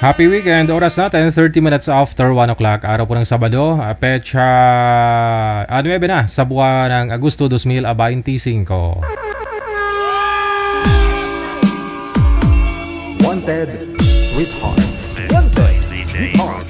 Happy weekend. Oras natin 30 minutes after 1 o'clock. Araw po ng Sabado. Pecha 9 na sa buwan ng Agosto 2025. Wanted, Sweetheart. Wanted, Sweetheart.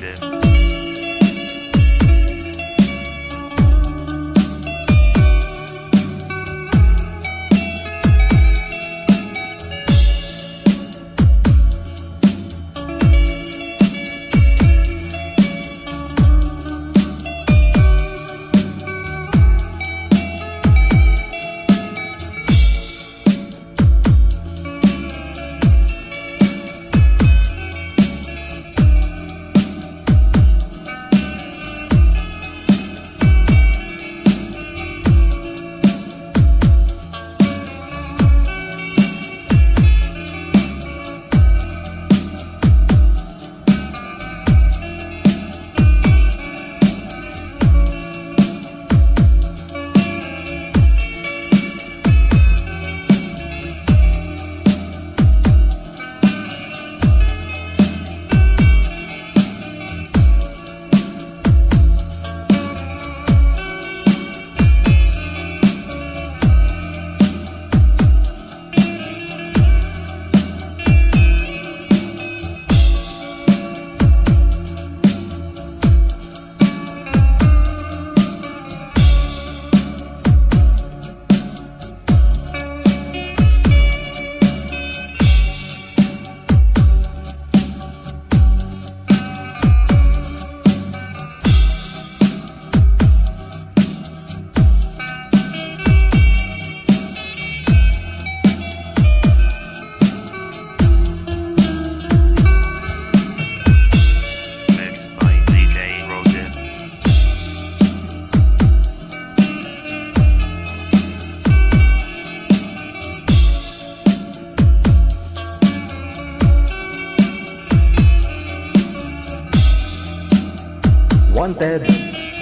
Wanted,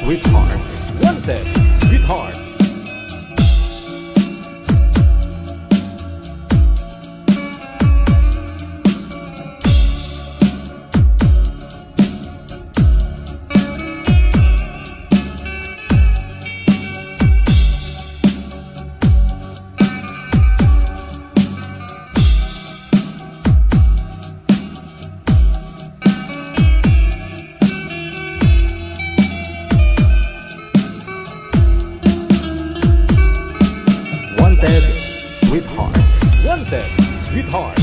Sweetheart. Wanted, Sweetheart. Sweetheart. Wanted, Sweetheart.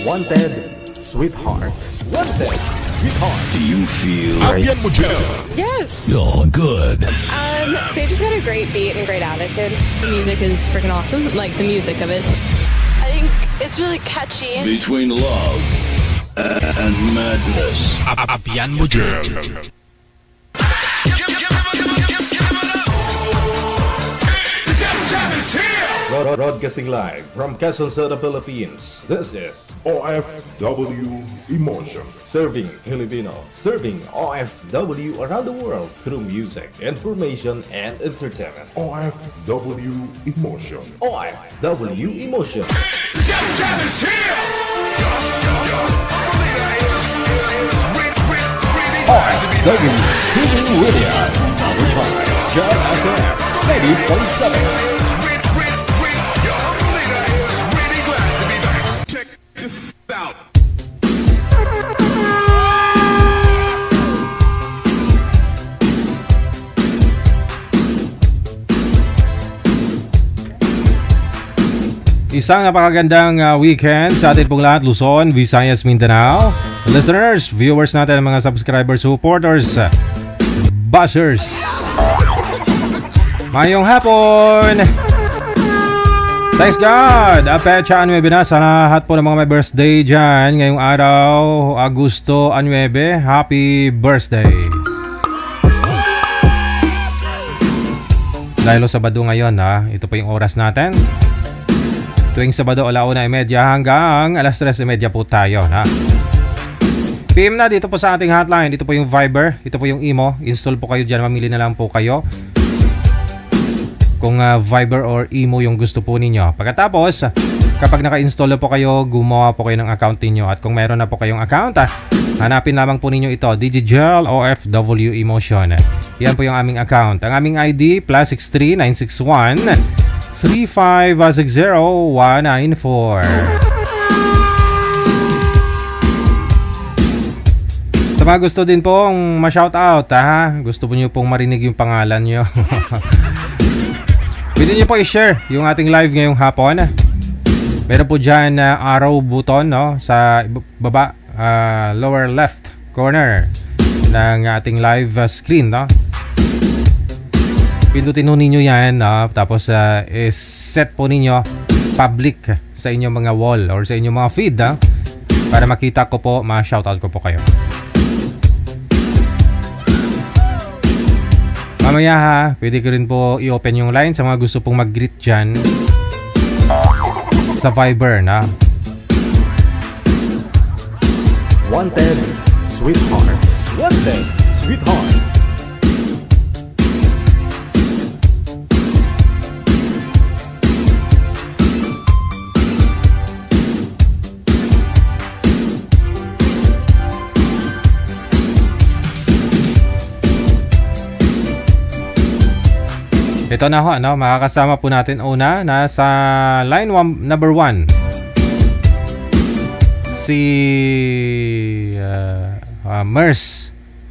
Wanted, Sweetheart. Wanted, Sweetheart. Do you feel right? Yes. Oh, good. They just got a great beat and great attitude. The music is freaking awesome. Like the music of it. I think it's really catchy. Between love and madness. Abyan mo dyan. Broadcasting live from Quezon City, Philippines. This is OFW Emotion. Serving Filipino. Serving OFW around the world through music, information, and entertainment. OFW Emotion. OFW Emotion. OFW TV Radio. John FM 80.7. Isang napakagandang weekend sa atin pong lahat, Luzon, Visayas, Mindanao. Listeners, viewers natin, mga subscribers, supporters, bashers. Mayong hapon! Thanks God! Pecha 9 na sa lahat po ng mga may birthday dyan. Ngayong araw, Agosto 9. Happy birthday! Dahil Sabado ngayon ha, ito po yung oras natin. Tuwing Sabado, 1:30 hanggang 3:30 po tayo ha. PM na dito po sa ating hotline. Ito po yung Viber, ito po yung Imo. Install po kayo dyan, mamili na lang po kayo kung Viber or Imo yung gusto po ninyo. Pagkatapos, kapag naka-install na po kayo, gumawa po kayo ng account ninyo. At kung meron na po kayong account, hanapin lamang po ninyo ito, Digigel OFW Emotion. Yan po yung aming account. Ang aming ID, +63 961 3560 194. Sa mga gusto din pong ma-shoutout, gusto po nyo pong marinig yung pangalan nyo. Pwede nyo po i-share yung ating live ngayong hapon. Meron po dyan arrow button, no? Sa baba, lower left corner ng ating live screen, no? Pindutin po ninyo yan, no? Tapos set po ninyo public sa inyong mga wall or sa inyong mga feed, no? Para makita ko po, ma-shoutout ko po kayo. Mamaya ha, pwede ko rin po i-open yung line sa mga gusto pong mag-greet dyan sa Viber na Wanted, sweetheart. Wanted, sweetheart. ito na ho, no? Makakasama po natin una nasa line number 1 si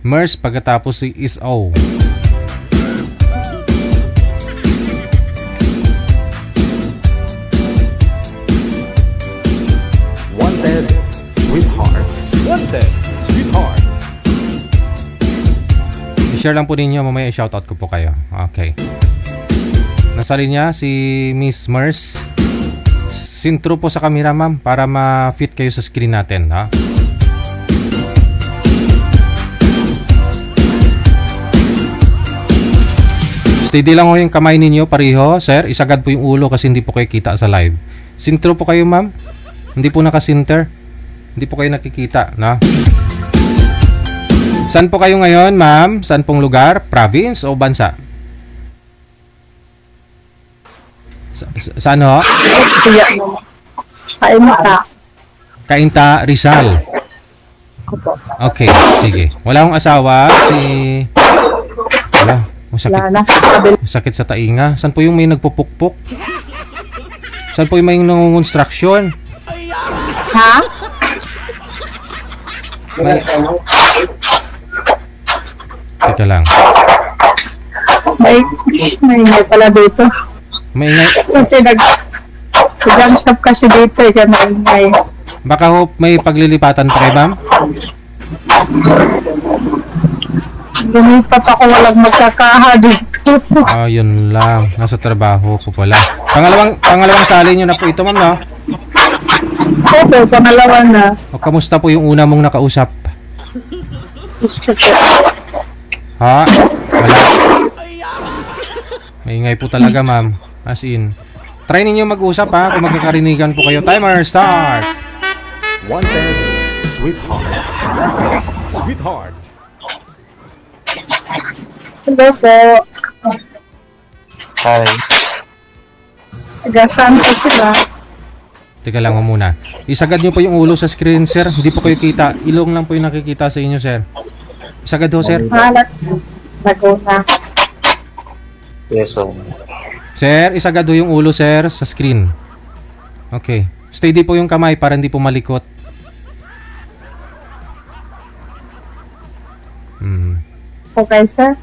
Mers pagkatapos si Is-O. Wanted, sweetheart. Wanted, sweetheart. I-share lang po ninyo, mamaya i-shoutout ko po kayo. Okay. Nasa linya si Miss Mers. Sintro po sa camera, ma'am, para ma-fit kayo sa screen natin, ha? Steady lang ho yung kamay ninyo, pareho. Sir, isagad po yung ulo kasi hindi po kayo kita sa live. Sintro po kayo, ma'am. Hindi po naka-center. Hindi po kayo nakikita, na? Saan po kayo ngayon, ma'am? Saan pong lugar? Province o bansa? Saan ho? Kainta, Rizal. Okay, sige. Wala akong asawa. Wala. Sakit sa tainga. Saan po yung may nagpupukpok? Saan po yung may nangungonstruction? Ha? Teka lang. May pala dito. Maingay. Kasi jam shop kasi dito eh, kaya maingay. Baka ho may paglilipatan pa kay ma'am? Lumipat ako, walang magkakaha dito. Yun lang. Nasa trabaho po pala. Pangalawang sali nyo na po ito, ma'am, no? Opo, pangalawa na. O, kamusta po yung una mong nakausap? Ha? Wala. Maingay po talaga, ma'am. As in. Try ninyo mag-usap, ha? Kung magkakarinigan po kayo. Timer, start! Wanted, sweetheart. Sweetheart. Hello po. Hi. Agasan po sila. Teka lang muna. Isagad nyo po yung ulo sa screen, sir. Hindi po kayo kita. Ilong lang po yung nakikita sa inyo, sir. Isagad ho, sir. Halat. Naguna. Yes, sir. Sir, isagad ho yung ulo, sir, sa screen. Okay. Steady po yung kamay para hindi po malikot. Okay, sir.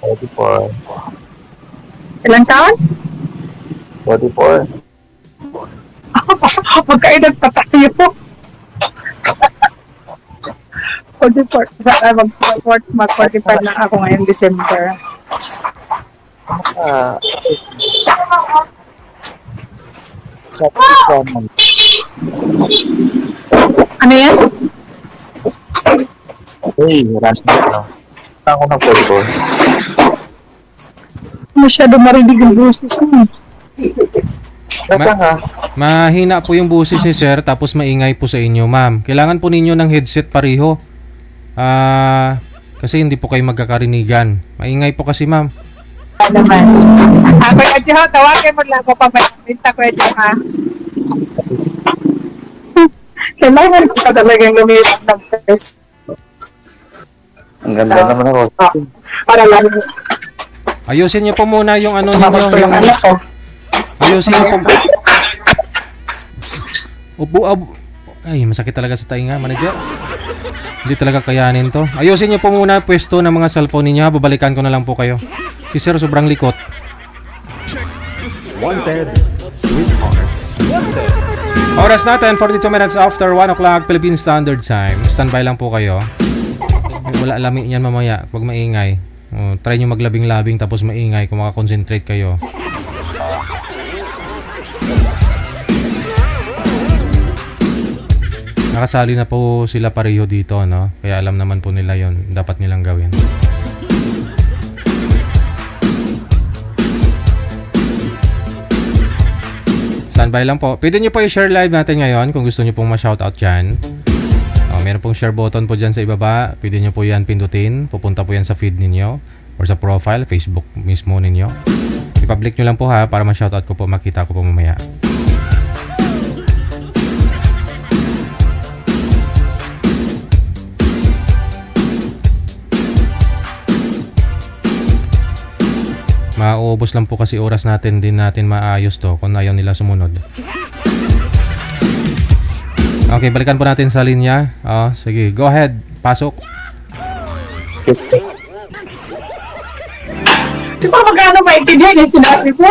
44. Ilang taon? 44. Magkaedad pa tayo. 44. Mag-45 na ako ngayong December. Sa pagkaman. Ano yan? Hey, random lang. Ako na po. Masyado marinig yung boses mo. Teka nga. Mahina po yung boses ni sir, tapos maingay po sa inyo, ma'am. Kailangan po ninyo ng headset pareho. Kasi hindi po kayo magkakarinigan. Maingay po kasi, ma'am. Naman. Ako yung Adyo, tawagin mo lang ako pa pinta ko Adyo ha. Kailangan ko pa talagang lumilang ng face. Ang ganda naman ako. Para lang. Ayusin niyo po muna yung ano ninyo, yung... Ayusin niyo po. Ay, masakit talaga sa tainga, manager. Hindi talaga kayanin to. Ayusin niyo po muna pwesto ng mga cellphone ninyo. Babalikan ko na lang po kayo. Si sir sobrang likot. Wanted with honor. Oras natin, 42 minutes after 1 o'clock Philippine Standard Time. Standby lang po kayo. Wala lami yan mamaya pag maingay. Try nyo maglabing-labing tapos maingay kung makakonsentrate kayo. Nakasali na po sila pareho dito, no? Kaya alam naman po nila yon dapat nilang gawin. Standby lang po. Pwede nyo po i-share live natin ngayon kung gusto nyo pong ma-shoutout dyan. Meron pong share button po dyan sa ibaba. Pwede nyo po yan pindutin. Pupunta po yan sa feed ninyo or sa profile, Facebook mismo ninyo. I-public nyo lang po ha para ma-shoutout ko po, makita ko po mamaya. Mauubos lang po kasi oras natin, din natin maayos to kung ayaw nila sumunod. Okay, balikan po natin sa linya. Sige, go ahead. Pasok. Di ba magkano maintindihan yung sinabi ko?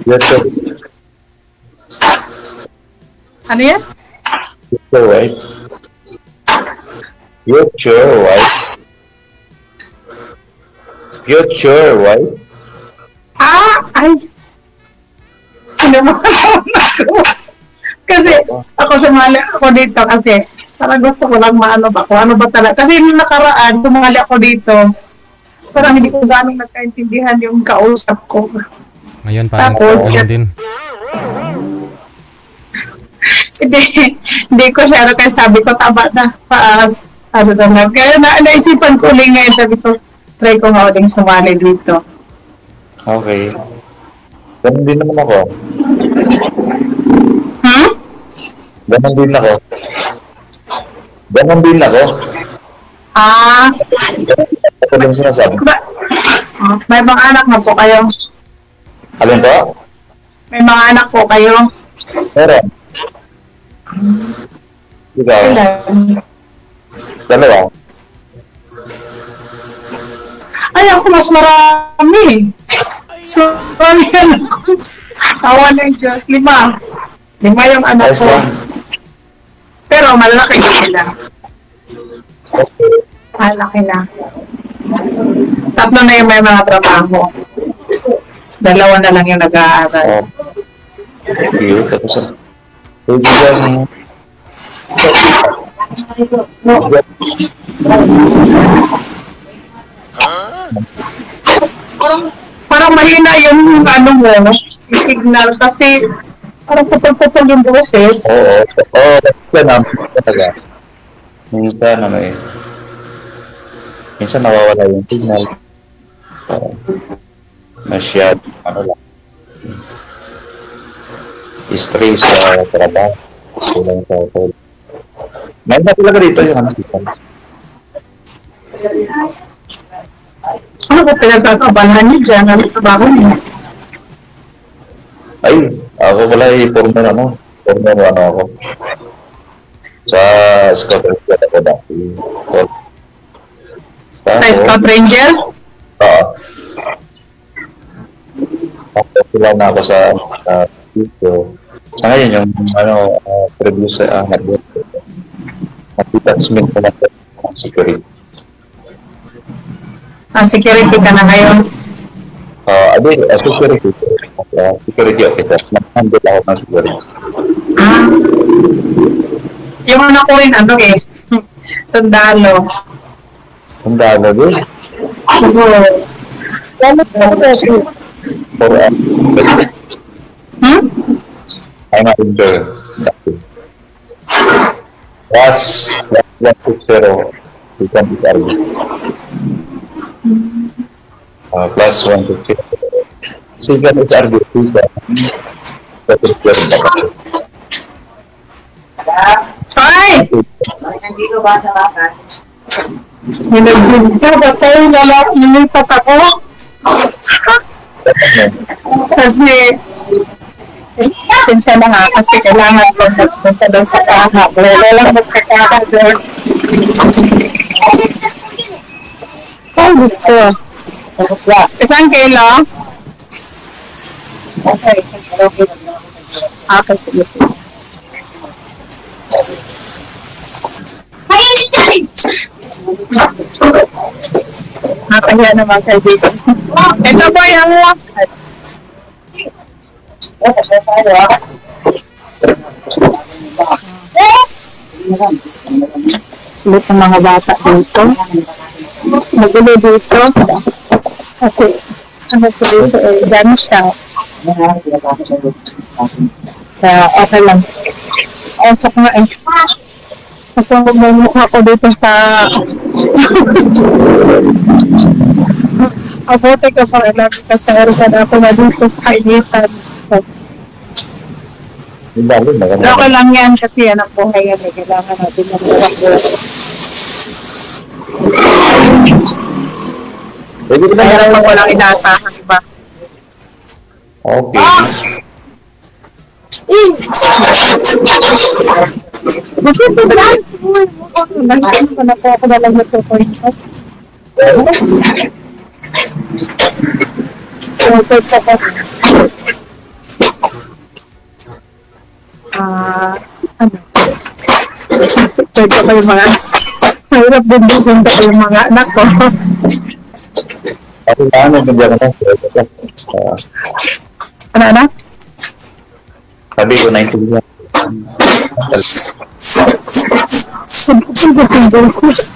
Yes, sir. Ano yan? Future wife. Future wife. Future wife. Ay! Sinamahan ako. Kasi ako sumali ako dito kasi parang gusto ko lang maano ba kung ano ba talaga. Kasi nung nakaraan, sumali ako dito. Parang hindi ko gano'ng nagkaintindihan yung kausap ko. Ngayon, parang Tapos, ganyan din. Hindi ko siya kaya sabi ko tama na paas. Ano naman. Kaya naisipan ko lang ngayon, sabi ko, try ko nga uling sumali dito. Okay. Ganun din naman ako. Ganun din ako. Ganun din ako. Ito din sinasabi. May mga anak na po kayo. Alin po? May mga anak po kayo. Meron. Ikaw? Ilan? Dalawa. Ay, ako mas marami. So, marami yan ako. Awa ng Diyos. 5. 5 yung anak ko. Pero malaki na sila. Malaki na. 3 na yung may mga trabaho. 2 na lang yung nag-aaral. Cute. Tapos, pwede dyan. Parang mahina yung ano mo, yung signal kasi parang putol-putol yung boses. Oo. Yan talaga. Minsan nawawala yung signal. Masyad, ano lang. Stress sa trabaho. Kulang sa hotel. May na talaga dito yung ano signal. Ano ba pinagkakabalan niyo dyan? Ano trabaho niyo? Ay, ako pala former ano ako. Sa Scout Ranger ako dati. Sa Scout Ranger? Oo. Tapos sila na ako sa dito. Sa ngayon yung previous sa network. Attachment ko na sa security. Security ka na ngayon. Security. Security officer. Nandun ako ng security. Yung ano ko rin, sundalo. Sundalo din? For I'm a intern. Plus 160 become disarmed. Plus 150. Sehingga disarmed juga. Ay! Nilagsin ka ba tayo nilipat ako? Kasi siya na nga kasi kailangan ko magpunta doon sa kaha. Wala lang magkakaha doon. Ay, gusto. Isang kilo? Okay. Okay, sige. Nakaya naman kaibigan. Ito po yung lakad. Ulit ang mga bata dito. Magulo dito. Kasi, ano po dito dami siya. Kaya, okay lang. Osok nga Kasi may mukha ko dito sa... Abuti ko pa lang kasi meron ako na dito sa kainitan. Okay lang yan kasi yan ang buhay yan. Kailangan natin ng buhay. Mayroon pa walang inaasahan, diba? Okay. Gusto ko ba? Nagsasabi ko na po ako na lang nagpo-point. Ano? Pwede ko yung mga mahirap din ko yung mga anak ko. Ako na ano, hindi ako Ano? Sabi ko, 19 yan.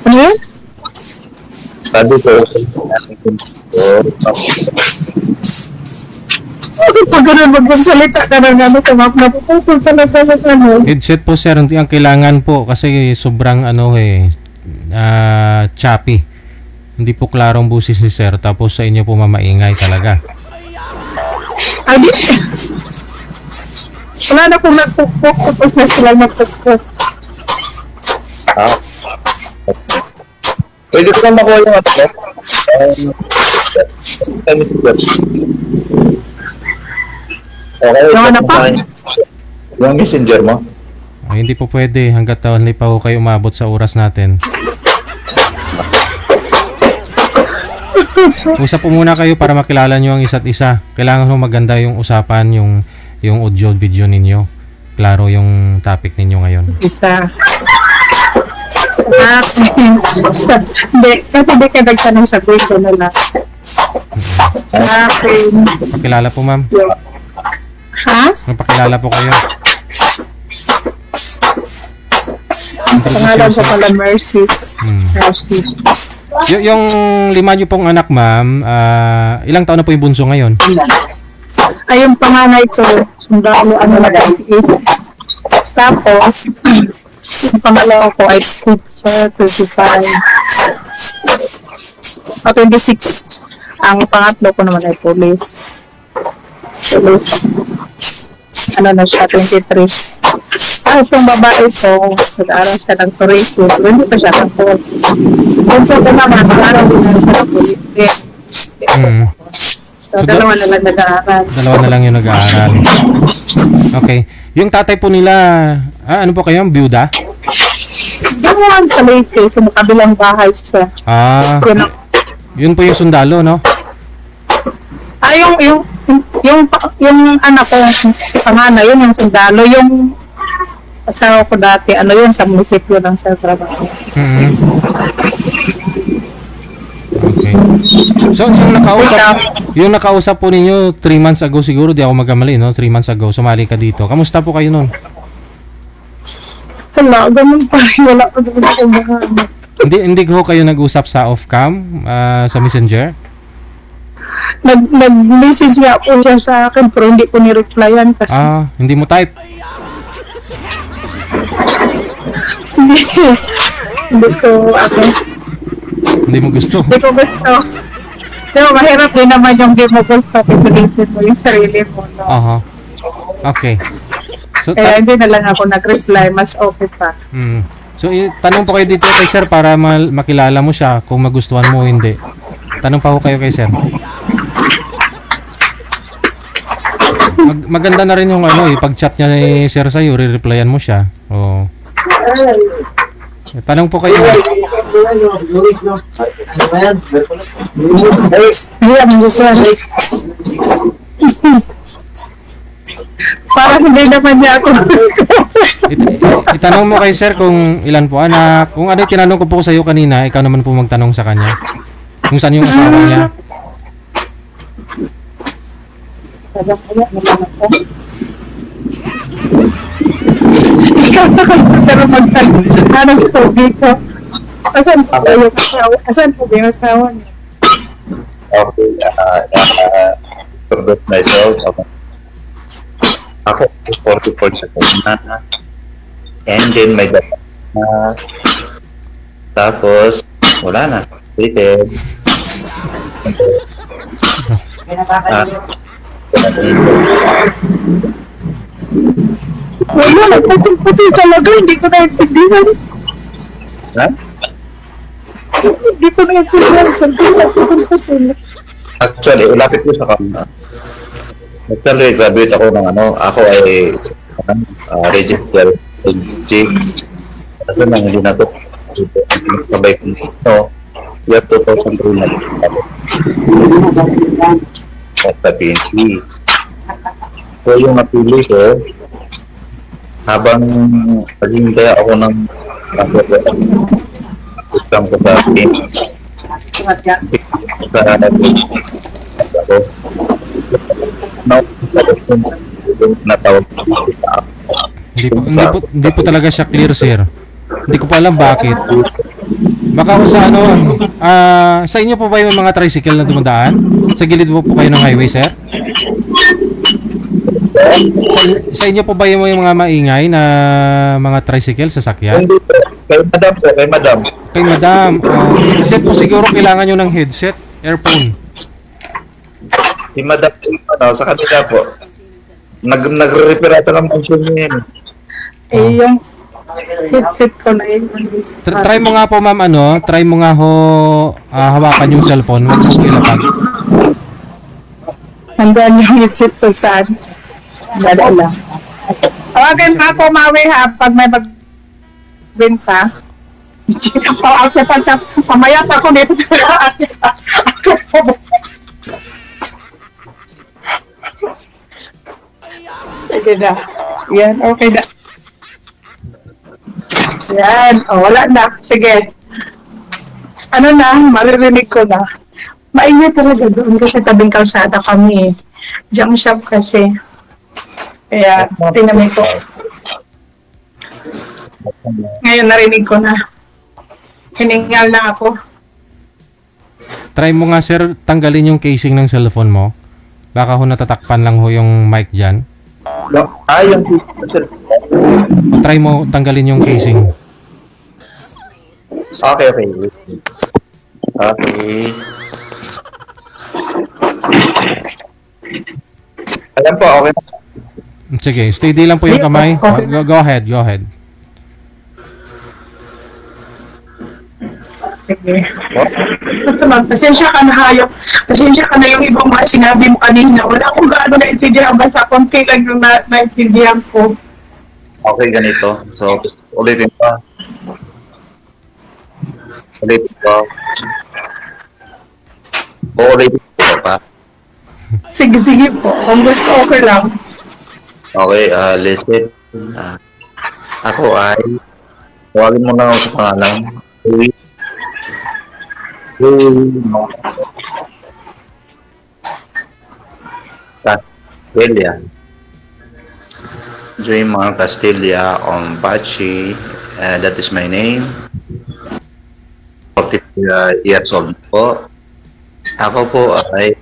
Ano yan? Sabi ko, pag ganun, magsalita ka na nga, napuputol talaga ng ano. Headset po sir, hindi ang kailangan po kasi sobrang choppy. Hindi po klarong busis ni sir, tapos sa inyo po mamaingay talaga. Adi? Wala na kung nagpukpuk, tapos na sila nagpukpuk. Pwede ko na makuha yung Yung ano pa? Yung messenger mo? Ay, hindi po pwede hanggat hindi pa po kayo umabot sa oras natin. Usap po muna kayo para makilala nyo ang isa't isa. Kailangan mo maganda yung usapan, yung audio video ninyo. Klaro yung topic ninyo ngayon. Isa. Hindi, kasi di ka nagtanong sa video nila. Sa akin. Pakilala po ma'am. Ha? Pakilala po kayo. Pangalan ko pala Mercy. Mercy. Yung 5 nyo pong anak ma'am, ilang taon na po yung bunso ngayon? Ay, yung panganay ko, sundalo, tapos, yung pangalawa ko ay teacher, 25. 26. Ang pangatlo ko naman ay police. Ano na siya, 23. Yung babae ko, nag-aaral siya ng tourism, pero hindi pa siya tapos. Kung sa ito naman, nag-aaral din siya ng police din. So, dalawa na lang nag-aaral. Dalawa na lang yung nag-aaral. Okay. Yung tatay po nila, ano po kayo? Byuda? Gawaan sa Leyte, sa makabilang bahay siya. Yun po yung sundalo, no? Yung anak ko, si panganay, yun yung sundalo. Yung asawa ko dati, ano yun, sa munisipyo ng siya trabaho. Okay. So, yung nakausap po ninyo 3 months ago siguro, di ako magkamali, no? 3 months ago, sumali ka dito. Kamusta po kayo nun? Wala, ganun pa rin. Wala pa doon ako mga Hindi ko kayo nag-usap sa off-cam, sa Messenger? Nag-message nga po siya sa akin, pero hindi ko ni-replyan kasi. Hindi mo type? Hindi ko, Hindi mo gusto? Hindi ko gusto. Pero mahirap din naman yung game mo gusto. Pipilitin mo yung sarili mo, no? Okay. So, kaya hindi na lang ako nag-reply. Mas okay pa. So, tanong po kayo dito kay sir para makilala mo siya kung magustuhan mo o hindi. Tanong pa ko kayo kay sir. Maganda na rin yung pag-chat niya ni sir sa'yo, re-replyan mo siya. Tanong po kayo. Parang hindi naman niya ako gusto. Itanong mo kay sir kung ilan po anak. Kung ano yung tinanong ko po sa iyo kanina, ikaw naman po magtanong sa kanya. Kung saan yung asawa niya. Ikaw na kung gusto na magtanong. Anong story ko? Asan po ba yung asawa niya? Okay, forgot myself. Ako, 44 seconds na. And then may dapat na. Tapos, wala na. Rated. Wala, nagputin-puti talaga. Hindi ko naintindihan. Ha? Hindi ko naintindihan. Nagputin-putin. Actually, ulapit ko sa kanya. Actually, graduate ako ng ako ay registered chief. Kasi nang hindi na ito sabay ko nito. Year 2003 na sa PNP. So yung napili ko, habang naghihintay ako ng system ko sa PNP, Hindi po talaga siya clear, sir. Hindi ko pa alam bakit. Baka kung sa sa inyo po ba yung mga tricycle na dumadaan? Sa gilid po kayo ng highway, sir? Sa inyo po ba yung mga maingay na mga tricycle, sasakyan? Kay madam po, kay madam. Kay madam. Headset po siguro, kailangan nyo ng headset, earphone. Si madam, sa kanila po. Nagre-repair ata ng function niya yun. Yung headset ko na yun. Try mo nga po, ma'am, try mo nga hawakan yung cellphone. Huwag mo ilapag. Hanggang yung headset ko saan. Dada lang. Tawagan pa ako, Maui, ha, pag may magbenta. Pamaya pa ako dito sa sige na. Yan, okay na. Yan, wala na. Sige. Maririnig ko na. Maingat talaga doon kasi tabing kalsada kami. Junk shop kasi. Kaya, tinamin ko. Ngayon, narinig ko na. Hiningal na ako. Try mo nga, sir, tanggalin yung casing ng cellphone mo. Baka natatakpan lang yung mic dyan. Yung try mo tanggalin yung casing. Okay. Okay. Ayan po, okay. Sige, steady lang po yung kamay. Go ahead. Sige. Pasensya ka na, hayop. Pasensya ka na yung ibang mga sinabi mo kanina. Wala akong gaano naintindihan. Basta konti lang yung naintindihan ko. Okay, ganito. So, ulitin pa. Ulitin pa. Sige po. Kung gusto, okay lang. Okay, listen. Ako ay tawagin mo na ako sa pangalan. Castilla. Dreamer Castilla on Bachi. That is my name. 40 years old po. Ako po ay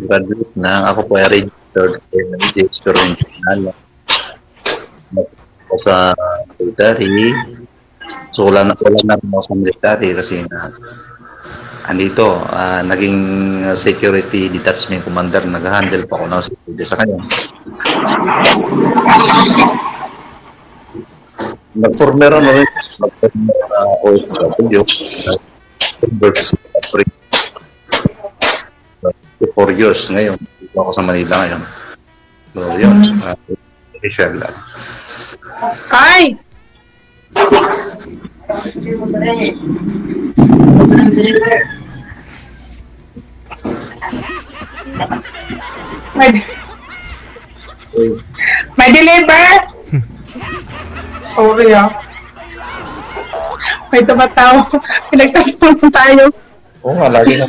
graduate na. Ako po ay registered international sa military. So wala na rin ako sa military kasi andito, naging security detachment commander, nag-handle pa ako ng security sa kanya. Nag-former na rin, OFW, 4 years ngayon. Dito ako sa Manila ngayon. So yun, i-share lang. Ay! May deliver? Sorry May tumatawa. Pinagtasaman tayo. Oo nga, lagi na.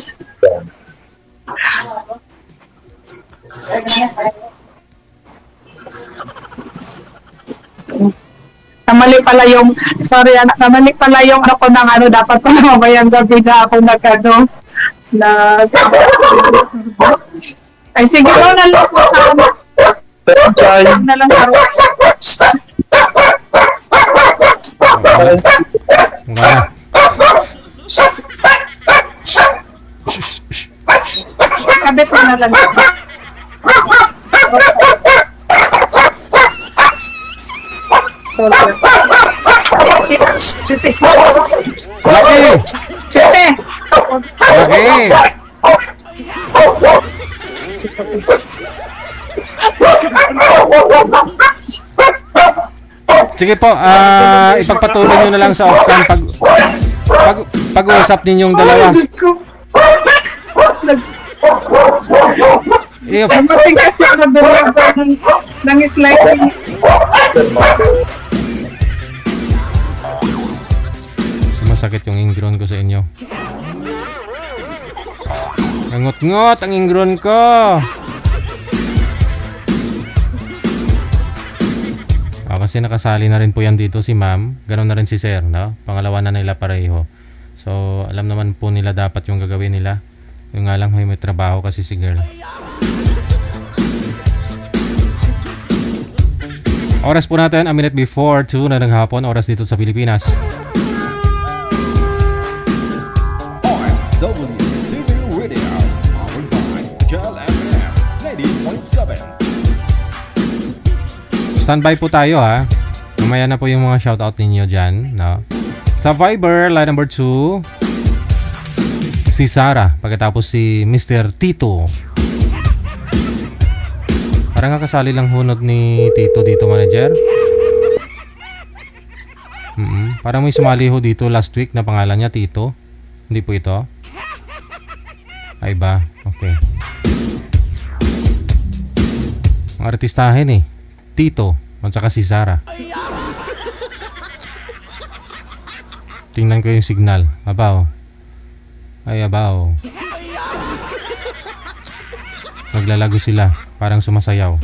Namali pala yung, sorry anak, namali pala yung ako ng ano, dapat pa mamayang gabi na ako ay sige ko na lang po sa ano. Na lang sa kabit mo na lang. Sige po, ipagpatuloy nyo na lang sa off-cam pag-uusap ninyong dalawa. Mating kasi ako ng sliding. Sumasakit yung ingron ko sa inyo. Ngot-ngot ang ingron ko. Kasi nakasali na rin po yan dito si ma'am. Ganoon na rin si sir, no? Pangalawa na nila pareho. So, alam naman po nila dapat yung gagawin nila. Yung nga lang may trabaho kasi si girl. Oras po natin, a minute before 2 na ng hapon. Oras dito sa Pilipinas. OFW TV Radio, powered by Gel FM 90.7. Standby po tayo ha. Mamaya na po yung mga shoutout ninyo dyan, no? Sa Viber, line number 2, si Sarah. Pagkatapos si Mr. Tito. Parang kakasali lang hunod ni Tito dito, manager. Parang may sumali ho dito last week na pangalan niya Tito. Hindi po ito. Ay ba? Okay. Ang artistahin eh. Tito at saka si Sarah. Tingnan ko yung signal. Abaw. Ay abaw. Naglalago sila. Parang sumasayaw.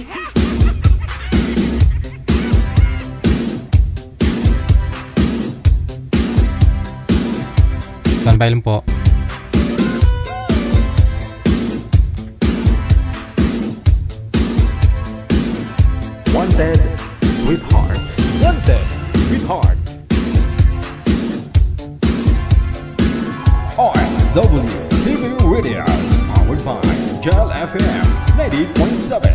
Standby lang po. Wanted, Sweetheart. Wanted, Sweetheart. OFW TV Radio, powered by Gel FM 90.7.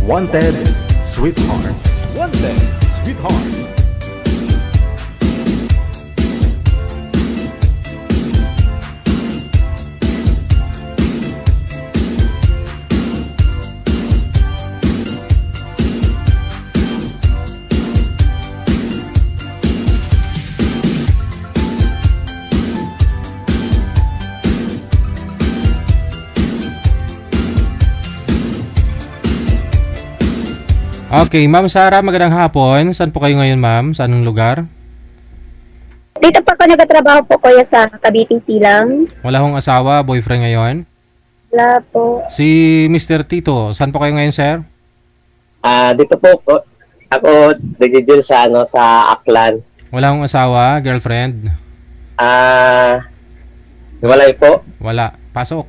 Wanted, Sweetheart. Wanted, Sweetheart. Okay, Ma'am Sara, magandang hapon. Saan po kayo ngayon, ma'am? Saan ang lugar? Dito pa ako nagtatrabaho po kuya sa Cavite lang. Wala hong asawa, boyfriend ngayon? Wala po. Si Mr. Tito, saan po kayo ngayon, sir? Dito po ako nagigil sa sa Aklan. Wala hong asawa, girlfriend? Wala po. Wala. Pasok.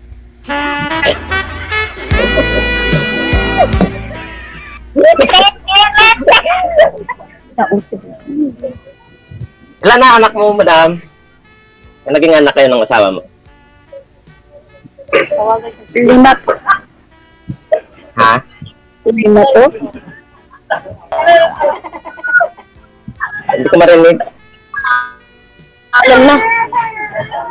Ilan na anak mo, madam? Naging anak kayo ng asawa mo? 5 po. Ha? 5 po. Hindi ko marinig. Alam na.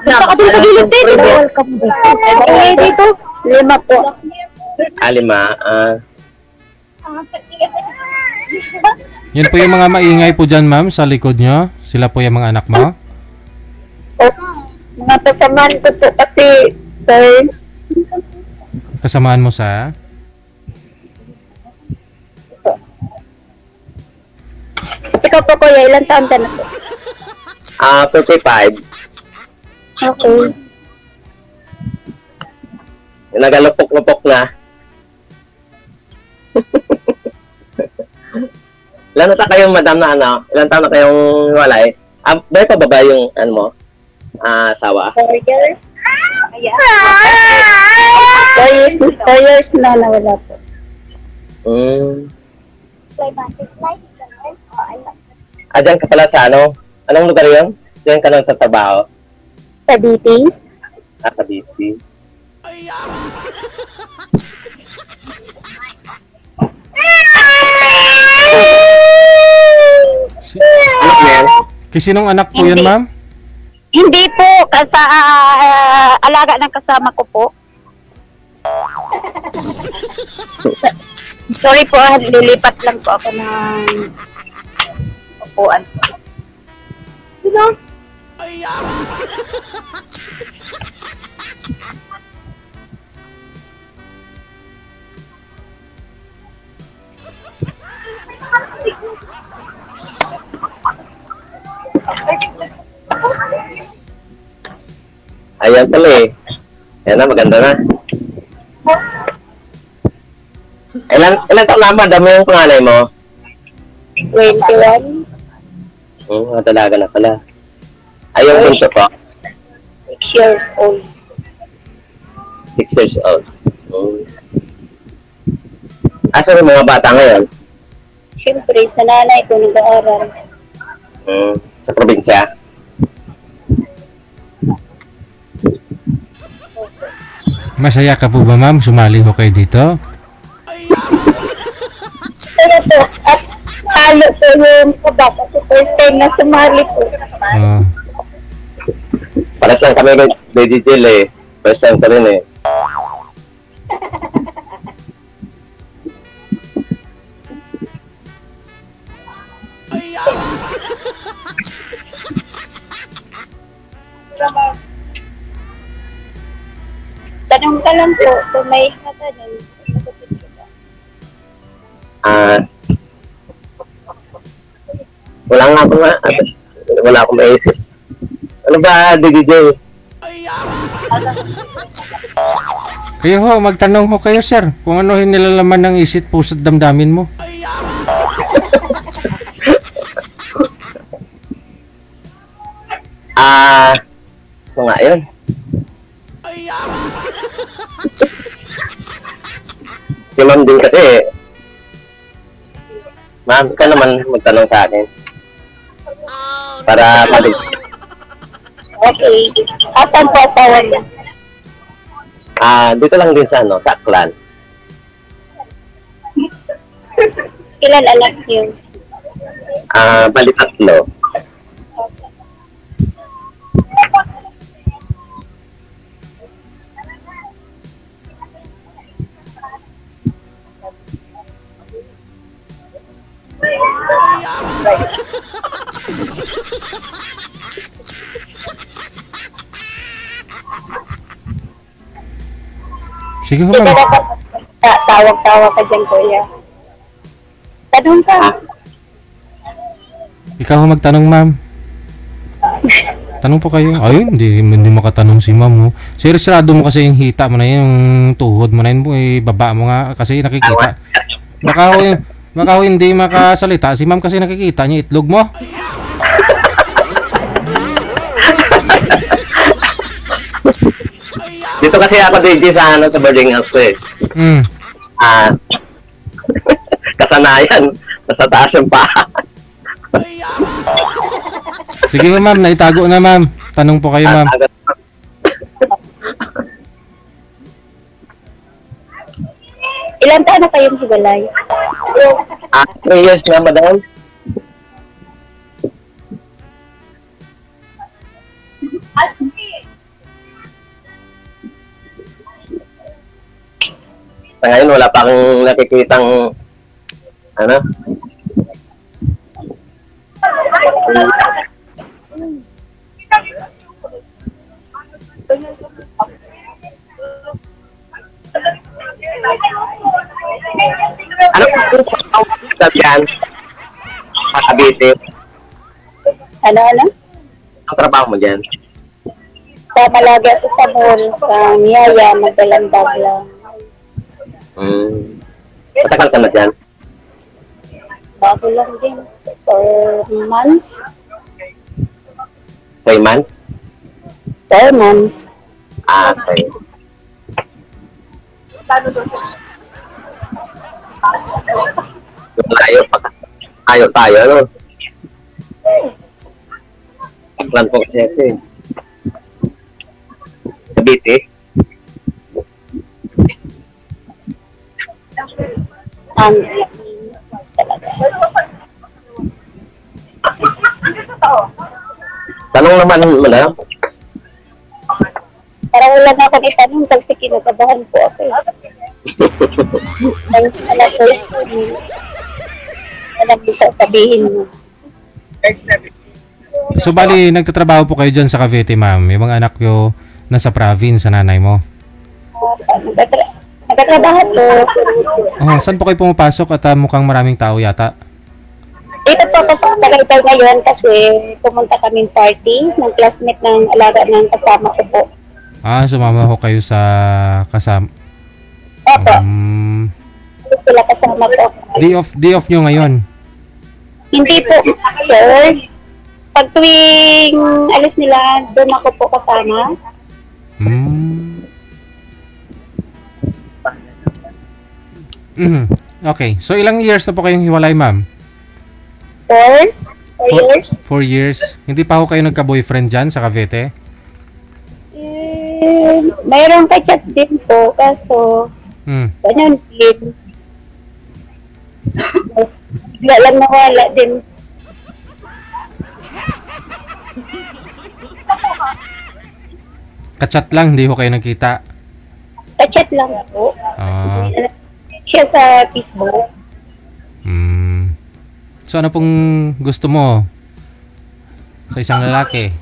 Gusto ka dun sa gilid dito. Welcome dito. 5 po. 5. Yan po yung mga maingay po dyan, ma'am, sa likod nyo. Sila po yung mga anak mo. Mga pasamaan ko po kasi, sir. Kasamaan mo sa... Ikaw po kuya, ilang taon ka na po? 55. Okay. Nagalupok-lupok na. Ilan na kayong madam na ilan taon na kayong walay? Dahil pa ba yung mo? Asawa? 4 years? Ayan. 4 years na nawala po. Diyan ka pala sa Anong lugar yun? Diyan ka lang sa trabaho? Sa DT? Sa DT. Sinong anak po yun, ma'am? Hindi po, alaga ng kasama ko po. Sorry po, lilipat lang po ako ng upuan. Sino? Ayan pala eh. Ayan na, maganda na. Ilan taon na madam yung panganay mo? 21. Talaga na pala. Ayun bunso po? 6 years old. 6 years old. Asa yung mga bata ngayon? Siyempre, sa nanay ko nag-aaral. Sa probinsya? Masaya ka po ba, ma'am? Sumali ho kayo dito? Kaya po, at halo po yung kaba kasi first time na sumali po. Paras lang kami kay Jill eh. First time ko rin eh. Tanong ka lang po, kung may katanong. Wala akong maisip. Ano ba, DJ? Kayo ho, magtanong ho kayo, sir. Kung ano nilalaman ng isip puso at damdamin mo. Ito nga yun. Si ma'am din kasi ma'am, ka naman magtanong sa akin para malig. Okay. Asan po asawa niya? Dito lang din sa sa Aklan. Ilan anak niyo? Bali 3. Sige ho, ma'am. Tawag-tawa ka dyan, kuya. Tanong ka. Ikaw ang magtanong, ma'am. Tanong po kayo. Ayun, hindi makatanong si ma'am. Oh. Seryoso mo kasi yung hita mo na yun, yung tuhod mo na yun, baba mo nga kasi nakikita. Baka hindi makasalita. Si ma'am kasi nakikita niya itlog mo. Dito kasi ako DJ sa boarding house ko eh. Kasanayan. Nasa taas yung paa. Sige ma'am, naitago na ma'am. Tanong po kayo ma'am. Ilan taon na kayong hiwalay? 3 years na, madam. Sa ngayon, wala pa akong nakikitang ano? Ano po sabi yan? Makabiti. Ano? Ang trabaho mo dyan? Sa Malaga sa mall, sa Miyaya, Magdalandag lang. Matagal ka na dyan? Bago lang din. 4 months. 3 months? 4 months. Okay. Ayaw tayo, ano? Plan po kasi ito eh. Kabiti? Tanong naman mo na. Parang wala na akong itanong kasi kinakabahan po ako eh. Thanks pala first time. Alam mo sa sabihin mo. So bali, nagtatrabaho po kayo dyan sa Cavite ma'am. Yung mga anak ko nasa province sa nanay mo. Nagtatrabaho po. Oh, saan po kayo pumapasok at mukhang maraming tao yata? Dito po ako sa Tagaytay ngayon kasi pumunta kaming party ng classmate ng alaga ng kasama ko po. Sumama ko kayo sa kasama. Opo. Sila kasama ko. Day off nyo ngayon? Hindi po, sir. Pag tuwing alis nila, doon ako po kasama. Okay. So, ilang years na po kayong hiwalay, ma'am? 4 years. 4 years. Hindi pa ako kayo nagka-boyfriend dyan sa Cavite? Mayroong ka-chat din po, kaso ganyan din. Bigla lang nawala din. Ka-chat lang, hindi ko kayo nagkita? Ka-chat lang po. Siya sa Facebook. So ano pong gusto mo sa isang lalaki?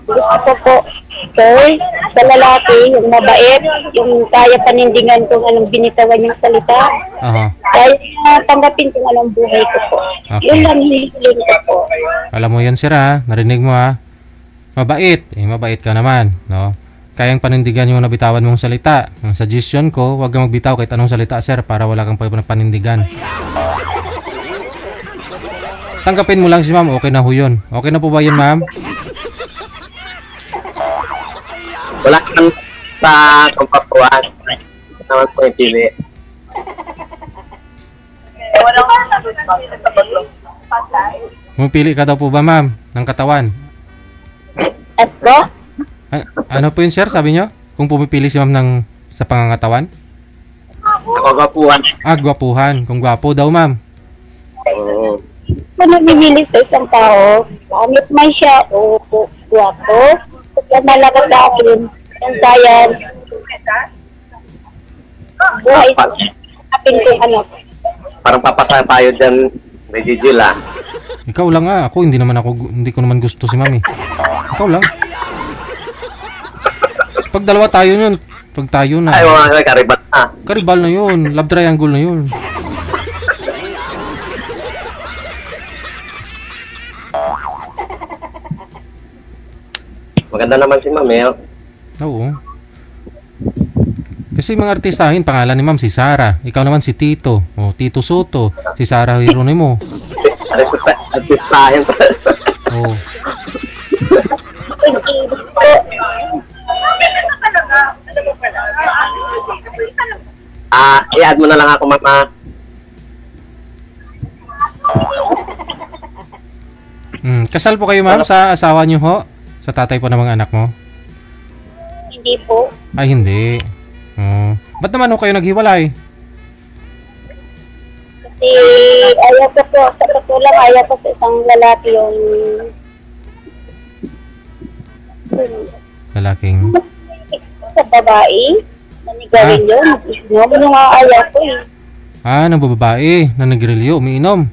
Gusto ko po, sir, sa lalaki, yung mabait, yung kaya panindigan kung anong binitawan niyang salita. Kaya tanggapin kung anong buhay ko po. Okay. Yun lang hinihiling ko po. Alam mo yan, sir, ha? Narinig mo, ha? Mabait. Mabait ka naman, no? Kayang panindigan yung nabitawan mong salita. Ang suggestion ko, huwag kang magbitaw kahit anong salita, sir, para wala kang panindigan. Tanggapin mo lang si ma'am, okay na ho yun. Okay na po ba yun, ma'am? Wala kang sa kampapuan. Naman po yung TV. Pumipili ka daw po ba, ma'am, ng katawan? Ano po yun, sir, sabi nyo? Kung pumipili si ma'am sa pangangatawan? Gwapuhan. Gwapuhan. Kung gwapo daw, ma'am. Kung namimili sa isang tao, pangit man siya o gwapo, kasi malakas sa akin, yung science, buhay sa akin kung ano. Parang papasa tayo dyan, may Gigil, ah. Ikaw lang, ako hindi ko naman gusto si ma'am, eh. Ikaw lang. Pag dalawa tayo yun, pag tayo na. Ay, mga karibal na. Karibal na yun. Love triangle na yun. Maganda naman si ma'am eh. Oo. Kasi mga artistahin, pangalan ni ma'am si Sara. Ikaw naman si Tito. O, Tito Soto. Si Sara Hieronimo. Artistahin. Oo. I-add mo na lang ako, ma'am. Kasal po kayo, ma'am, sa asawa niyo ho? Sa tatay po ng mga anak mo? Hindi po. Ay, hindi. Ba't naman ho kayo naghiwalay? Kasi ayaw ko po, sa totoo lang, ayaw ko sa isang lalaki yung Lalaking? sa babae. Nanigarilyo, mag-inom. Yung nga ayaw ko eh. Ng babae na nagrilyo, umiinom.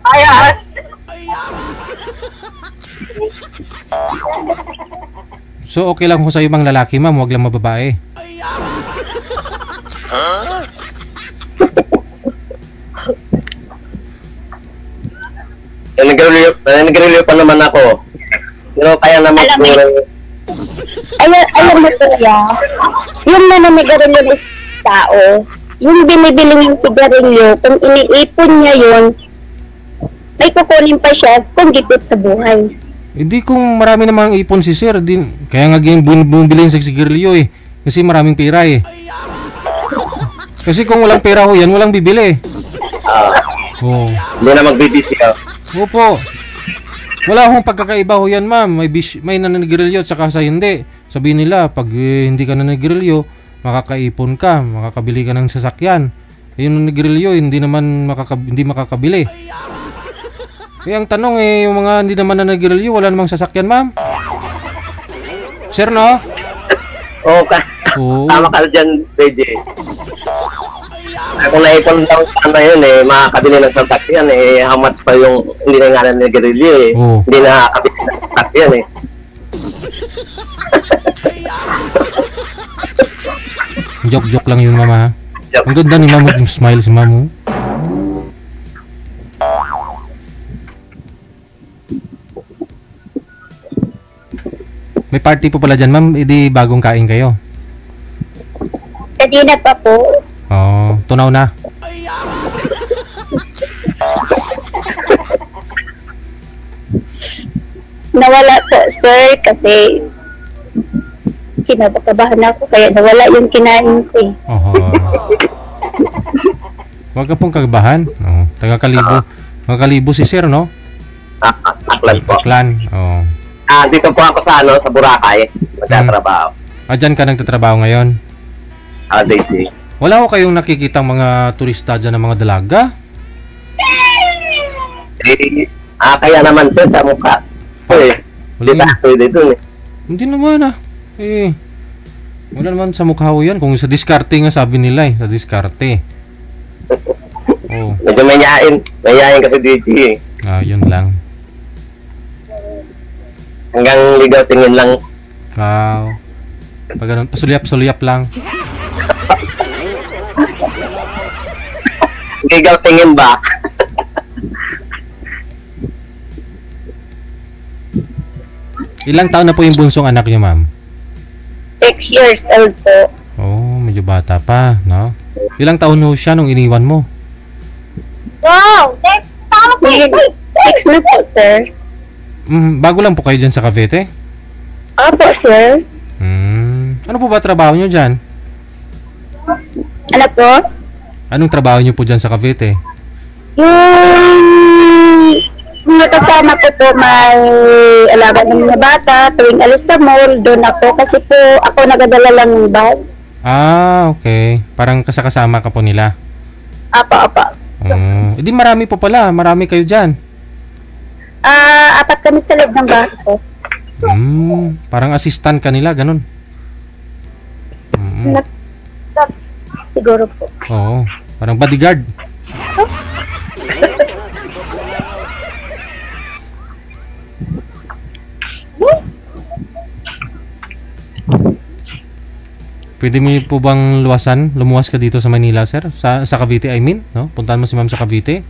Ayan. So, okay lang ko sa ibang lalaki, ma'am. Huwag lang mababae. Nanigarilyo pa naman ako. Pero kaya naman Alam mo po yung nananigarilyo ng tao, yung binibili niyang sigarilyo, kung iniipon niya yun, may kukunin pa siya kung gipit sa buhay. Hindi, kung marami namang ipon si sir, kaya nga bumili sa sigarilyo eh. Kasi maraming pera eh. Kasi kung walang pera ho yan, walang bibili. Hindi na magbibisi ka. Opo. Wala akong pagkakaiba ho yan, ma'am. May nananigarilyo at saka sa hindi. Sabihin nila, pag hindi ka nananigarilyo, makakaipon ka, makakabili ka ng sasakyan. Yung nananigarilyo, hindi makakabili. Kaya ang tanong yung mga hindi naman nananigarilyo, wala namang sasakyan, ma'am. Sir, no? Oo. Tama ka dyan, PJ. Kung naipon lang sana yun makakabili ng sasakyan how much pa yung hindi na nga nanigarilyo hindi na nakakabili ng sasakyan Joke lang yun, mama. Ang ganda ni mama, yung smile si mama. May party po pala dyan, ma'am. Hindi bagong kain kayo? Kanina pa po. Tunaw na. Nawala po, sir, kasi kinabakabahan ako, kaya nawala yung kinain ko eh. Huwag ka pong kagabahan. Taga-Kalibo. Taga-Kalibo si sir, no? Aklan po. Aklan, dito po ako sa Boracay. Magtatrabaho. Dyan ka nagtatrabaho ngayon? Daisy. Wala ko kayong nakikitang mga turista dyan ng mga dalaga? Kaya naman sir, sa mukha. Hindi naman wala naman sa mukha ko yan. Kung sa diskarte nga sabi nila sa diskarte. Medyo mayayain kasi DJ yun lang. Hanggang ligaw tingin lang. Pag ganun, pasulyap lang. Ligaw tingin ba? Ilang taon na po yung bunsong anak niyo, ma'am? 6 years old po. Medyo bata pa, no? Ilang taon ho siya nung iniwan mo? Wow! 6 na po, sir. Bago lang po kayo dyan sa Cavite? Opo, sir. Ano po ba trabaho nyo dyan? Ano po? Anong trabaho nyo po dyan sa Cavite? Yung nakasama ko po may alaga ng mga bata tuwing alis sa mall, doon ako kasi po ako nagadala lang ng bag. Okay. Parang kasama ka po nila? Apa. Hindi marami po pala. Marami kayo dyan. 4 kami sa loob ng bahay ko. Parang assistant ka nila, ganun. Siguro po. Parang bodyguard. Pwede mo po bang lumuwas ka dito sa Manila, sir? Sa Cavite, I mean, no? Puntahan mo si ma'am sa Cavite?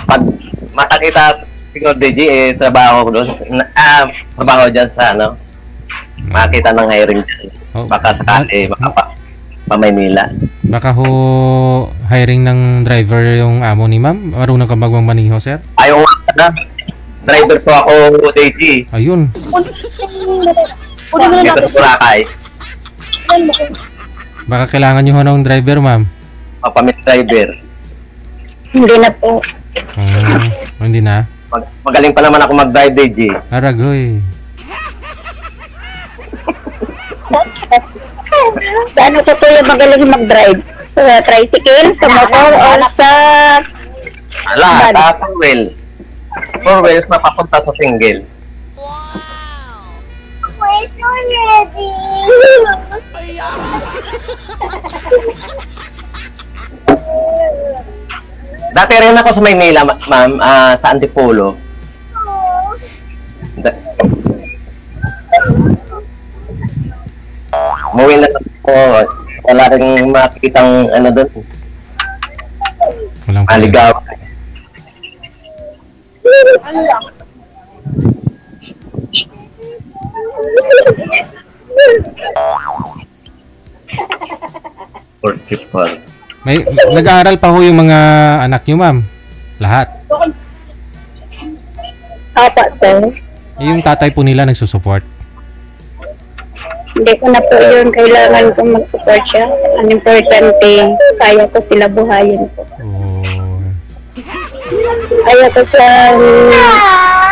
Pag makakita siguro DJ, trabaho ko doon. Trabaho dyan sa, makita ng hiring dyan. Baka sakali, pa Maynila. Baka ho, hiring ng driver yung amo ni ma'am? Marunong ka magmamaniho, sir? Ayaw nga, driver po ako, DJ. Ayun. Dito sa Boracay. Baka kailangan nyo ho ng driver, ma'am? Papamit driver. Hindi na po. Hindi na? Magaling pa naman ako mag-drive, DJ. Aragoy. Saan ko po yung magaling mag-drive? Sa tricycle, sa motor, o sa... Lahat, 4 wheels. 4 wheels na papunta sa single. Where's already? Dati rin ako sa Maynila, ma'am, sa Antipolo. Umuwi na ako. Wala rin makikitang doon. Walang maligaw. May nag-aaral pa ho yung mga anak nyo, ma'am? Lahat? Apa, sir. Yung tatay po nila nagsusupport? Hindi ko na po yun. Kailangan kong mag-support siya. Ang importante, kaya ko sila buhayin po. Kaya ko siya,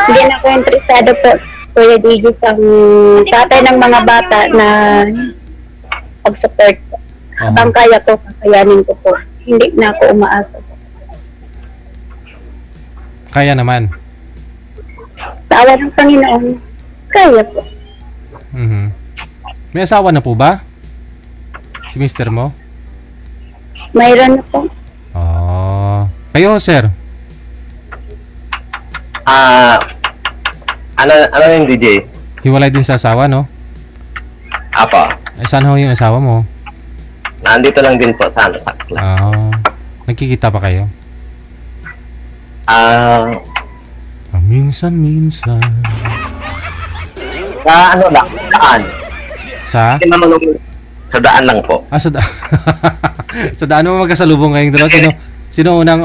hindi na ko interesado po, Kuya DJ, sa tatay ng mga bata na pag-support po. Ang kaya ko, kakayanin ko po. Hindi na ako umaasa sa kaya naman? Sa awa ng Panginoon, kaya po. May asawa na po ba? Si mister mo? Mayroon na po. Kayo, sir? Ano yung DJ? Hiwalay din sa asawa, no? Apa. Saan ho yung asawa mo? Nandito lang din po sa Sakla. Nagkikita pa kayo? Minsan. Sa daan. Sa? Sa daan lang po. Sa daan. Sa daan mo magkasalubong kayong dalawa. Sino unang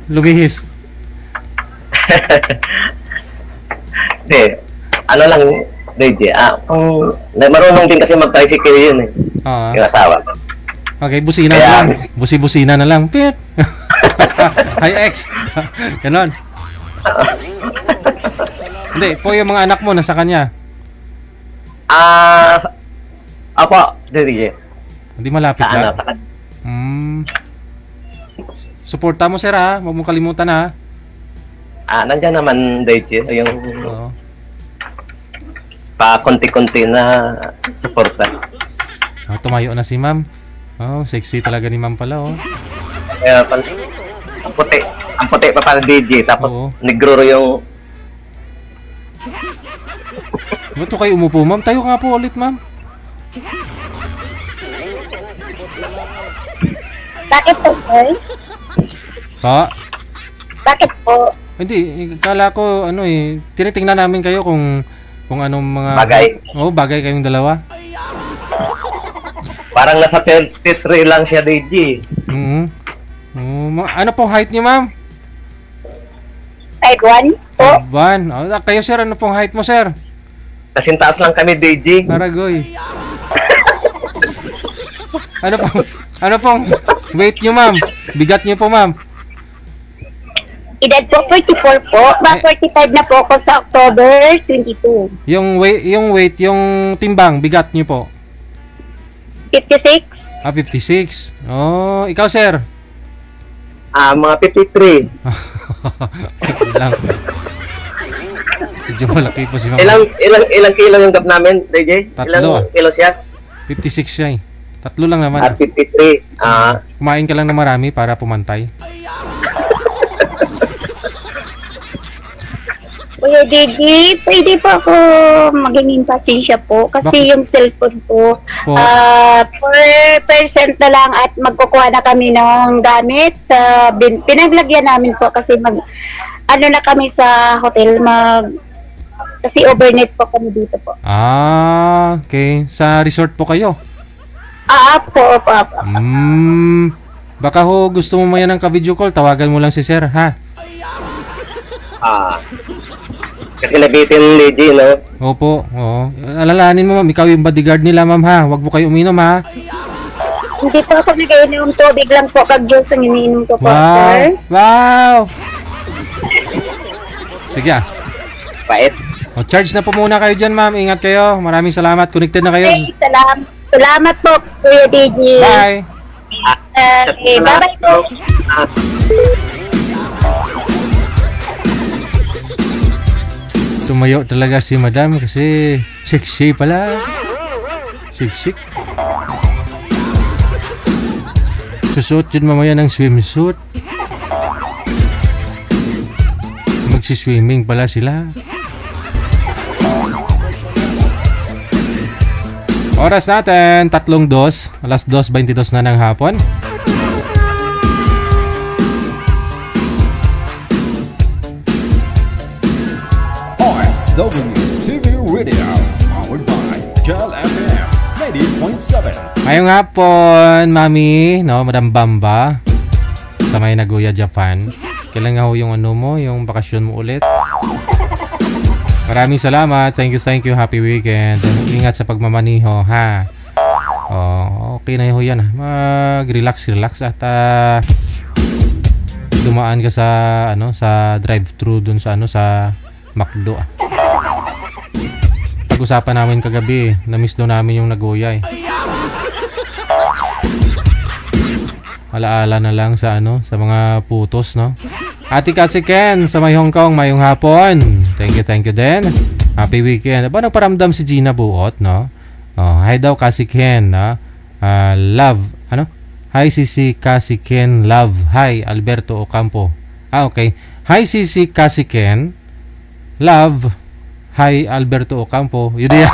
lumihis? Hindi. Lang, DJ. Marunong din kasi mag-tricycle yun eh. Yung asawa ko. Okay, busina na lang. Busina na lang. Pit! Hi, ex! Ganon. Hindi, po yung mga anak mo nasa kanya. Apo, DJ. Hindi malapit lang. Suporta mo, sir, ha? Huwag mo kalimutan, ha? Nandiyan naman, DJ. Yung pa konti-konti na suporta. Tumayo na si ma'am. Sexy talaga ni ma'am pala, Ang puti pa pala DJ. Tapos negro yung... Ba't kayo umupo, ma'am? Tayo nga po ulit, ma'am. Bakit po, sir? Bakit po? Hindi, kala ko, tinitingnan namin kayo kung anong mga... Bagay? Bagay kayong dalawa. Parang nasa 33 lang siya, DJ. Ano pong height niyo, ma'am? 5'1" po. 5'1". Kayo, sir, ano pong height mo, sir? Kasing taas lang kami, DJ. Aragoy. Ano pong weight niyo, ma'am? Bigat niyo po, ma'am? Edad po, 44 po. 45 na po ako sa October 22. Yung weight, yung timbang, bigat niyo po? 56. 56. Ikaw, sir? Mga 53. lang. Medyo malaki po si ma'am. Ilang kilo yung gap namin, DJ? 3. Ilang kilo siya? 56 siya eh. 3 lang naman. 53. Kumain ka lang ng marami para pumantay. Kuya Kuya Digi, pwede po ako maging pasensya po kasi yung cellphone po, 4% na lang at magkukuha na kami ng gamit sa pinaglagyan namin po kasi na kami sa hotel kasi overnight po kami dito po. Okay. Sa resort po kayo? Po. Baka gusto mo maya ng ka-video call, tawagan mo lang si sir, ha? Kasi nabitin lady, no? Opo, oo. Alalahanin mo, ma'am, ikaw yung bodyguard nila, ma'am, ha? Huwag mo kayo uminom, ha? Hindi po ako nag-inom, tubig lang po, kag-juice ang iniinom ko po, sir. Wow! Sige, Pait. charge na po muna kayo dyan, ma'am. Ingat kayo. Maraming salamat. Connected na kayo. Okay, salamat po, Kuya Digi. Bye! Bye-bye po. Tumayo talaga si madam kasi sexy pala. Siksik. Susuot yun mamaya ng swimsuit. Magsiswimming pala sila. Oras natin, 3:02. Alas 2:22 na ng hapon. WTV Radio, powered by Jal FM 90.7. Ngayong hapon, Mami, no, Madam Bamba, sa may Nagoya, Japan. Kailan nga yung yung bakasyon mo ulit. Maraming salamat. Thank you. Happy weekend. Ingat sa pagmamaniho, ha. Okay na yan. Mag-relax at dumaan ka sa sa drive-thru dun sa sa McDo. Pag-usapan namin kagabi, na-miss daw namin yung Nagoya eh. Alaala na lang sa sa mga putos, no? Ate Kasi Ken sa may Hong Kong, mayong hapon. Thank you din. Happy weekend. Ba nagparamdam si Gina Buot, no? Hi daw Kasi Ken, no? Love, Hi CC Kasi Ken, love. Hi Alberto Ocampo. Okay. Hi CC Kasi Ken, love. Hi Alberto Ocampo. Yun yan.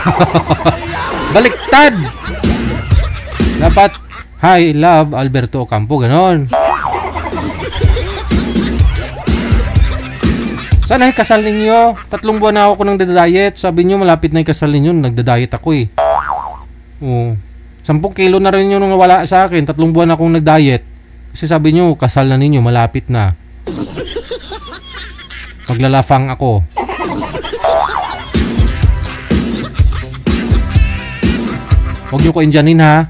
Baliktad. Dapat hi love Alberto Ocampo, ganon. Sana kasal ninyo. 3 buwan na ako nang nagda-diet. Sabi niyo malapit na yung kasal ninyo. Nagda-diet ako eh. 10 kilo na rin yung nawala sa akin. 3 buwan akong nag-diet. Kasi sabi niyo kasal na ninyo, malapit na. Maglalafang ako. Huwag niyo ko indyanin, ha.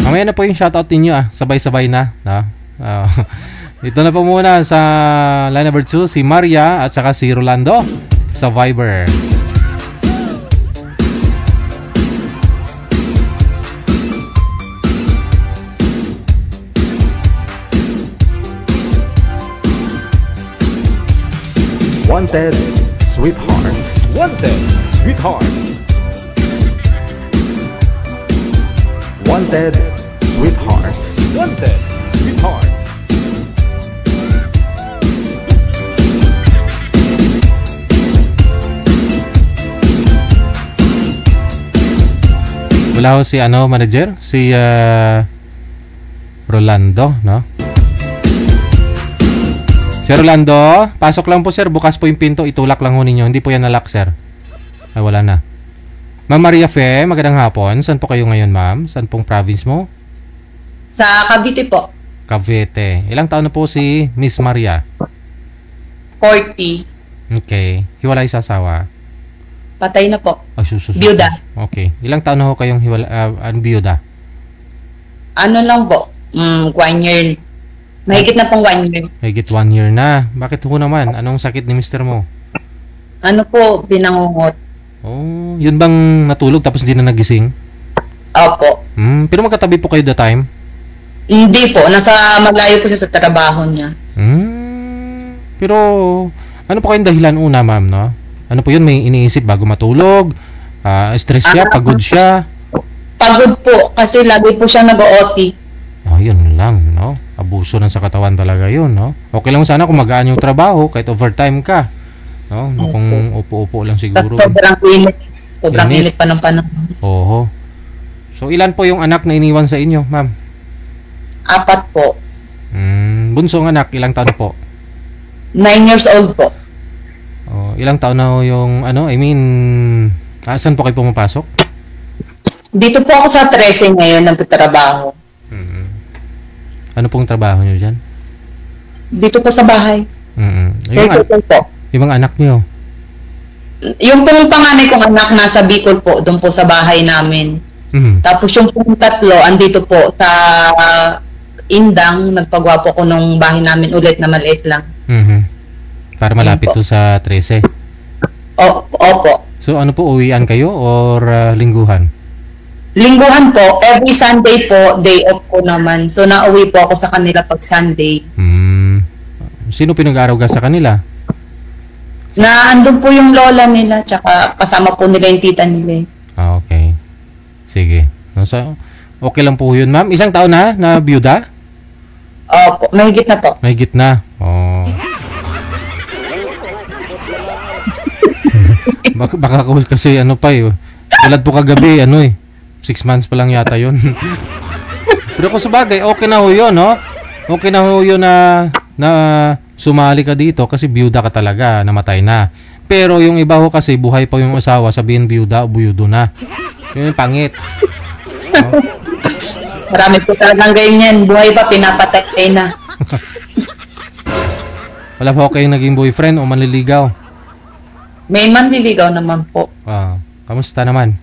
Mamaya na po yung shoutout ninyo, sabay-sabay na. Dito na po muna sa line number 2 si Maria at saka si Rolando sa Viber. Wanted, sweethearts. Wanted, sweethearts. Wanted, sweethearts. Wanted, sweethearts. Wala ho si manager, si Rolando, no? Sir Rolando, pasok lang po sir, bukas po yung pinto, itulak lang ho ninyo, hindi po yan nalock sir. Ay wala na. Ma'am Maria Fe, magandang hapon. Saan po kayo ngayon, ma'am? Saan pong province mo? Sa Cavite po. Cavite. Ilang taon na po si Miss Maria? 40. Okay. Hiwalay sa asawa? Patay na po. Biyuda. Okay. Ilang taon na ho kayong biyuda? Ano lang po? 1 year. Mahigit na pong 1 year. Mahigit 1 year na. Bakit ho naman? Anong sakit ni mister mo? Ano po? Binangungot. Oh, yun bang natulog tapos hindi na nagising? Opo. Pero magkatabi po kayo that time? Hindi po. Nasa malayo po siya sa trabaho niya. Pero, ano po kayong dahilan una, ma'am, no? Ano po yun? May iniisip bago matulog? Stress siya? Pagod siya? Pagod po, kasi lagi po siya nag-OT. Yun lang, no? Abuso ng sa katawan talaga yun, no? Okay lang sana kung magaan yung trabaho, kahit overtime ka. No? Kung upo-upo lang siguro. Sobrang init. Sobrang init pa ng panahon. Oho. So, ilan po yung anak na iniwan sa inyo, ma'am? 4 po. Bunsong anak, ilang taon po? 9 years old po. Ilang taon na yung, saan po kayo pumapasok? Dito po ako sa 13 ngayon, nagtatrabaho. Ano pong trabaho nyo dyan? Dito po sa bahay. Yung mga anak nyo? Yung pong panganay kong anak nasa Bicol po, doon po sa bahay namin. Tapos yung pong 3, andito po sa Indang, nagpagwapo ko nung bahay namin ulit na maliit lang. Para malapit to sa 13? Opo. So ano po, uwian kayo or lingguhan? Lingguhan po. Every Sunday po, day off ko naman. So nauwi po ako sa kanila pag Sunday. Sino pinag-aaraw sa kanila? Andun po yung lola nila, tsaka kasama po nila yung tita nila. Okay. Sige. So, okay lang po yun, ma'am. Isang taon na byuda? Opo, mahigit na po. Mahigit na. Baka kasi tulad po kagabi, 6 months pa lang yata yun. Pero kung sabagay, okay na ho yun, no? Okay na ho yun na sumali ka dito kasi byuda ka talaga, namatay na. Pero yung iba ho kasi, buhay pa yung asawa, sabihin byuda o buyudo na. Yun yung pangit. Marami po talagang ganyan. Buhay pa, pinapatay na. Wala po kayong naging boyfriend o manliligaw? May manliligaw naman po. Kamusta naman?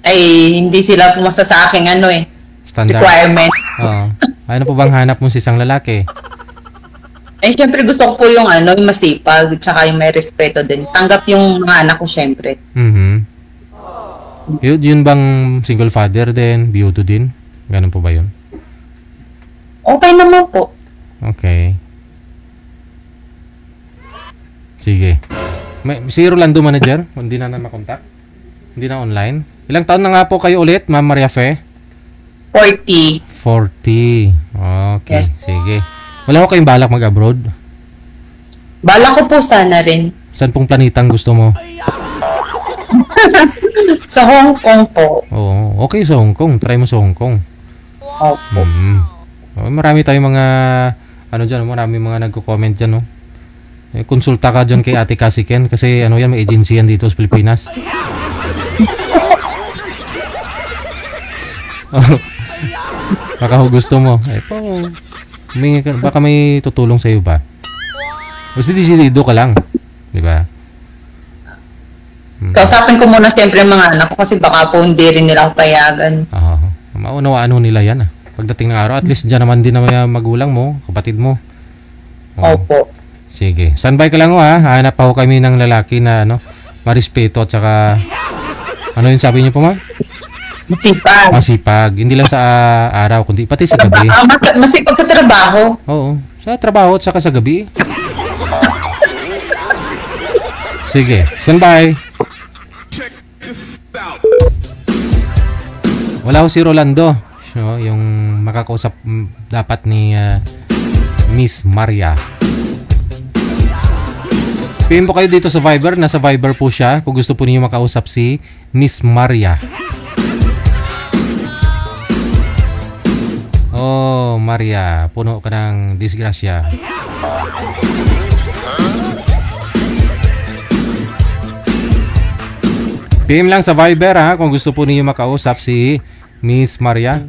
Ay, hindi sila pumasa sa aking standard requirement. Ano po bang hanap mo sa isang lalaki? Syempre gusto ko po yung yung masipag, tsaka yung may respeto din. Tanggap yung mga anak ko, syempre. Yun bang single father din? Biyudo din? Ganun po ba yun? Okay naman po. Okay. Sige. Si Rolando manager? Hindi na makontak? Hindi na online? Ilang taon na nga po kayo ulit, Ma'am Maria Fe? 40. 40. Okay, yes. Sige. Wala ko kayong balak mag-abroad? Balak ko po sana rin. Saan pong planetang gusto mo? Sa Hong Kong po. Okay sa Hong Kong. Try mo sa Hong Kong. Opo. Marami tayong mga dyan, marami mga nagko-comment dyan, no? Konsulta ka dyan kay Ate Kasiken kasi may agency yan dito sa Pilipinas. Baka gusto mo. Baka may tutulong sa'yo ba? Basta disidido ka lang. Diba? Kausapin ko muna siyempre mga anak ko kasi baka po hindi rin nila ako payagan. Maunawaan nila yan. Pagdating ng araw, at least dyan naman din na magulang mo, kapatid mo. Opo. Sige. Standby ka lang Hanap pa kami ng lalaki na marespeto at saka yung sabi niyo po, ma'am? Masipag. Hindi lang sa araw, kundi pati sa gabi. Masipag sa trabaho. Oo. Sa trabaho at saka sa gabi. Sige. Standby. Wala ko si Rolando. Yung makakausap dapat ni Miss Maria. PM po kayo dito sa Viber. Nasa Viber po siya. Kung gusto po niyo makausap si Miss Maria. Maria, puno ka ng disgrasya. PM lang sa Viber kung gusto po niyo makausap si Miss Maria.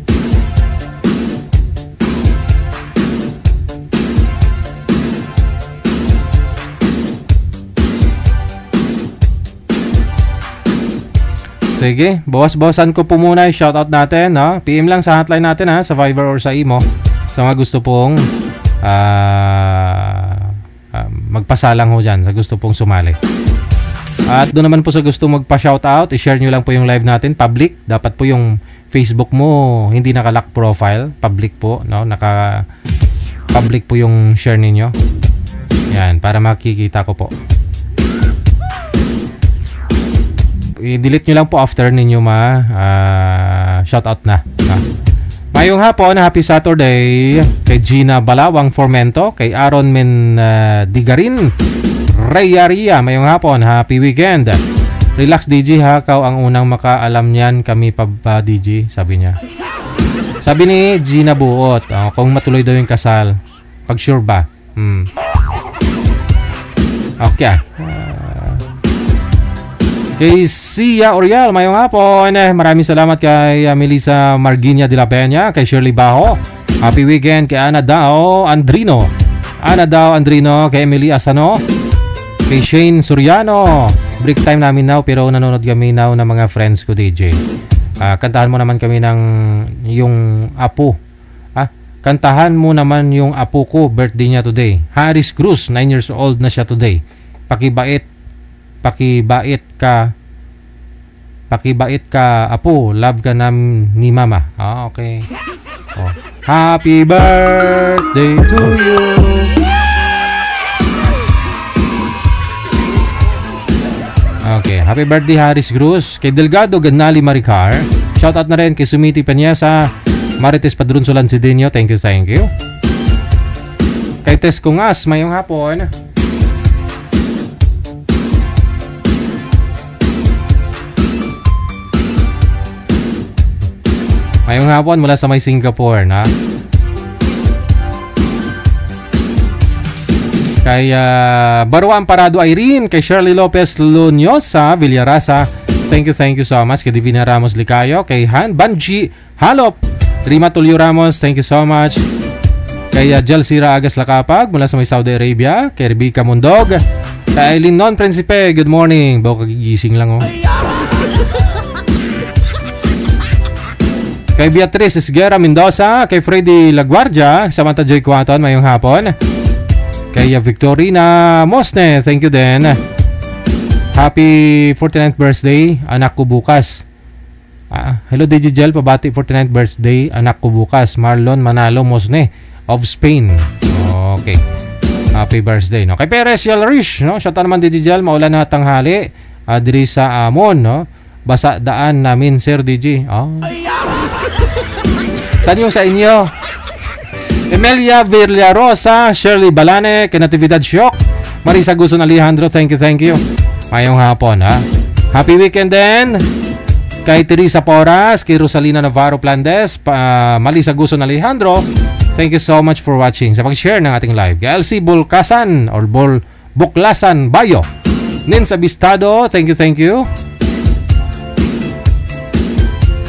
Sige, bawas-bawasan ko po muna yung shoutout natin. PM lang sa hotline natin sa Viber or sa imo. Sa mga gusto pong magpasalang ho dyan, sa gusto pong sumali. At doon naman po sa gusto magpa-shoutout, i-share nyo lang po yung live natin, public. Dapat po yung Facebook mo hindi naka-lock profile, public po, naka-public po yung share ninyo. Yan, para makikita ko po. i-delete nyo lang po after ninyo shoutout na. Mayong hapon, happy Saturday kay Gina Balawang Formento, kay Aaron Digarin, Ria. Mayong hapon, happy weekend. Relax DJ ha, kau ang unang makaalam niyan, kami pa ba DJ, sabi niya. Sabi ni Gina Buot, kung matuloy daw yung kasal, pag sure ba? Okay. Kay Sia Orial, mayong hapon. Maraming salamat kay Melissa Marginia de la Peña, kay Shirley Baho. Happy weekend kay Ana Dao Andrino, kay Emily Asano, kay Shane Soriano. Break time namin now, pero nanonood kami now ng mga friends ko, DJ. Kantahan mo naman kami ng yung apo. Kantahan mo naman yung apo ko, birthday niya today. Harris Cruz, 9 years old na siya today. Pakibait ka apo, love ka ni mama. Okay. Happy birthday to you. Okay, happy birthday Harris Cruz. Kay Delgado Ganali Maricar, shoutout na rin kay Sumiti Peñasa, Marites Padrunsulan Sidinyo, thank you. Kay Tess Kungas, mayong hapon. Mayong hapon mula sa may Singapore, na. Kay Baruan Parado Irene, kay Shirley Lopez Lunyosa Villarasa, thank you so much. Kay Divina Ramos Licayo, kay Han Banji Halop, Rima Tulio Ramos, thank you so much. Kay Jalsira Agas Lakapag mula sa may Saudi Arabia, kay Rebecca Mundog, kay Aileen Non Principe, good morning. Bago kagigising lang Kay Beatrice Esguera Mendoza, kay Freddy Laguardia, Samantha J. Quaton, mayong hapon. Kay Victorina Mosne, thank you din. Happy 49th birthday, anak ko bukas. Hello DJ Gel, pabati 49th birthday, anak ko bukas. Marlon Manalo Mosne of Spain. Okay. Happy birthday, no? Kay Perez Yalrish, no? Shoutout naman DJ Gel, maulan na tanghali. Diri sa Amon, no? Basa daan namin, Sir DJ. Saan yung sa inyo? Emilia Villarosa, Shirley Balane, Natividad Shock, Marisa Guson Alejandro, thank you. Mayong hapon, ha? Happy weekend din. Kay Teresa Poras, kay Rosalina Navarro Plandes, Marisa Guson Alejandro, thank you so much for watching. Sa pag-share ng ating live. Kay LC Bulkasan, or Buklasan Bayo, Ninsa Bistado, thank you.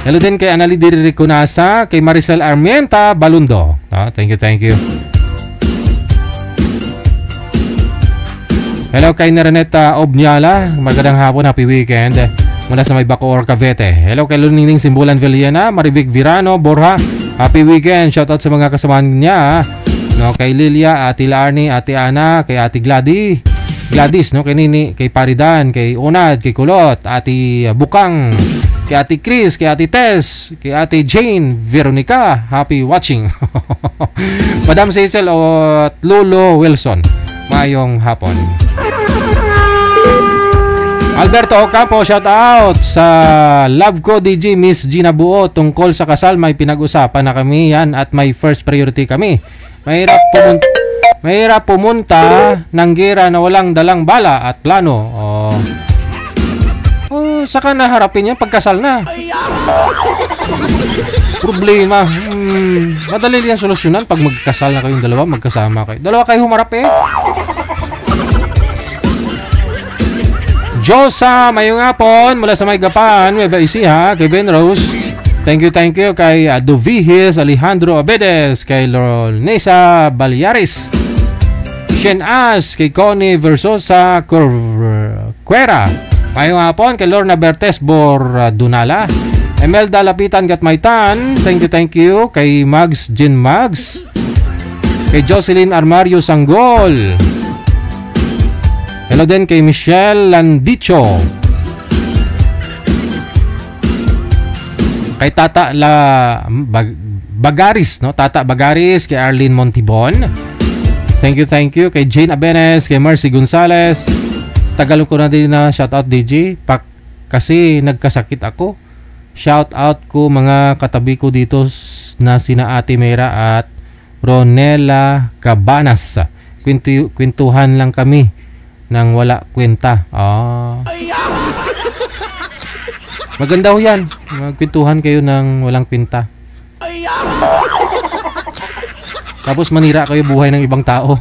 Hello din kay Anali Diriconasa, kay Maricel Armienta Balundo. Thank you. Hello kay Nereneta Obniala, magandang hapon, happy weekend. Mula sa may Bacoor, Cavite. Hello kay Lunining Simbulan Villena, Marivic Virano, Borja, happy weekend. Shoutout sa mga kasamahan niya. No, kay Lilia, Ate Larnie, Ate Ana, kay Ate Gladys, no, kay Nini, kay Paridan, kay Unad, kay Kulot, Ate Bukang, kay Ate Chris, kay Ate Tess, kay Ate Jane, Veronica, happy watching. Madam Cecil o Lolo Wilson, mayong hapon. Alberto Ocampo, shout out sa love ko DJ Miss Gina Buo, tungkol sa kasal may pinag-usapan na kami yan at may first priority kami. Mahirap pumunta ng gira na walang dalang bala at plano. Saka naharapin niya pagkasal na. Problema. Madali yan solusyonan pag magkasal na kayong dalawa, magkasama kayo. Dalawa kayo humarap Josa, mayong hapon mula sa may Gapan, Nueva Ecija, kay Ben Rose. Thank you kay Duvihis Alejandro Abedes, kay Lornesa Balyaris, Shen As, kay Connie Versosa Cuera. Mayong hapon kay Lorna Bertes Bordunala, Emelda Lapitan Gatmaitan, thank you kay Mags Jin Mags, kay Jocelyn Armario Sanggol. Hello din kay Michelle Landicho, kay Tata Bagaris, no? Tata Bagaris, kay Arlene Montibon. Thank you kay Jane Abenes, kay Mercy Gonzales. Tagalog ko na din na shoutout DJ. kasi nagkasakit ako. Shout out ko mga katabi ko dito na sina Ate Mera at Ronela Cabanas. Kwentuhan lang kami nang wala kwenta. Maganda ho yan. Magkwentuhan kayo nang walang kwenta. Tapos manira kayo buhay ng ibang tao.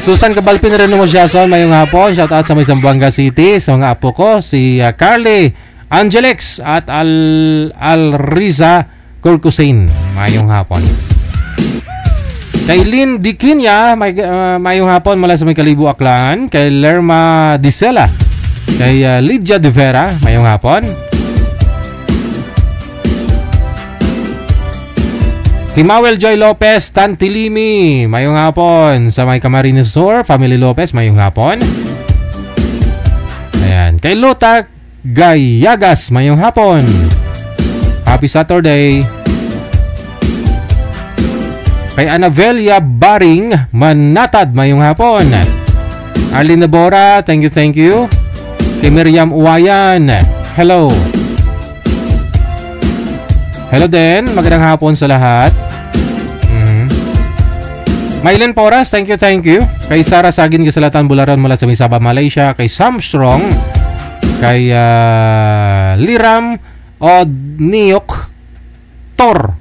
Susan Cabalpin rin mo siya. So, mayong hapon. Shout out sa may Zamboanga City. Sa mga apo ko. Si Carly Angelix at Alriza Corcusin. Mayong hapon. Kay Lynn Dikinya. Mayong hapon mula sa may Kalibu Aklan. Kay Lerma Disela. Kay Lydia De Vera. Mayong hapon. Kay Mawel Joy Lopez, Tantilimi, mayong hapon. Sa may Camarines Sur, Family Lopez, mayong hapon. Ayan. Kay Lota Gayagas, mayong hapon. Happy Saturday. Kay Anavelia Baring, Manatad, mayong hapon. Arlene Nabora, thank you. Kay Miriam Uwayan, hello. Hello din, magandang hapon sa lahat. Mailen Poras, thank you. Kay Sarah Sagin Gasalatan Bularan mula sa Misaba, Malaysia. Kay Sam Strong. Kay Liram Odniok Tor.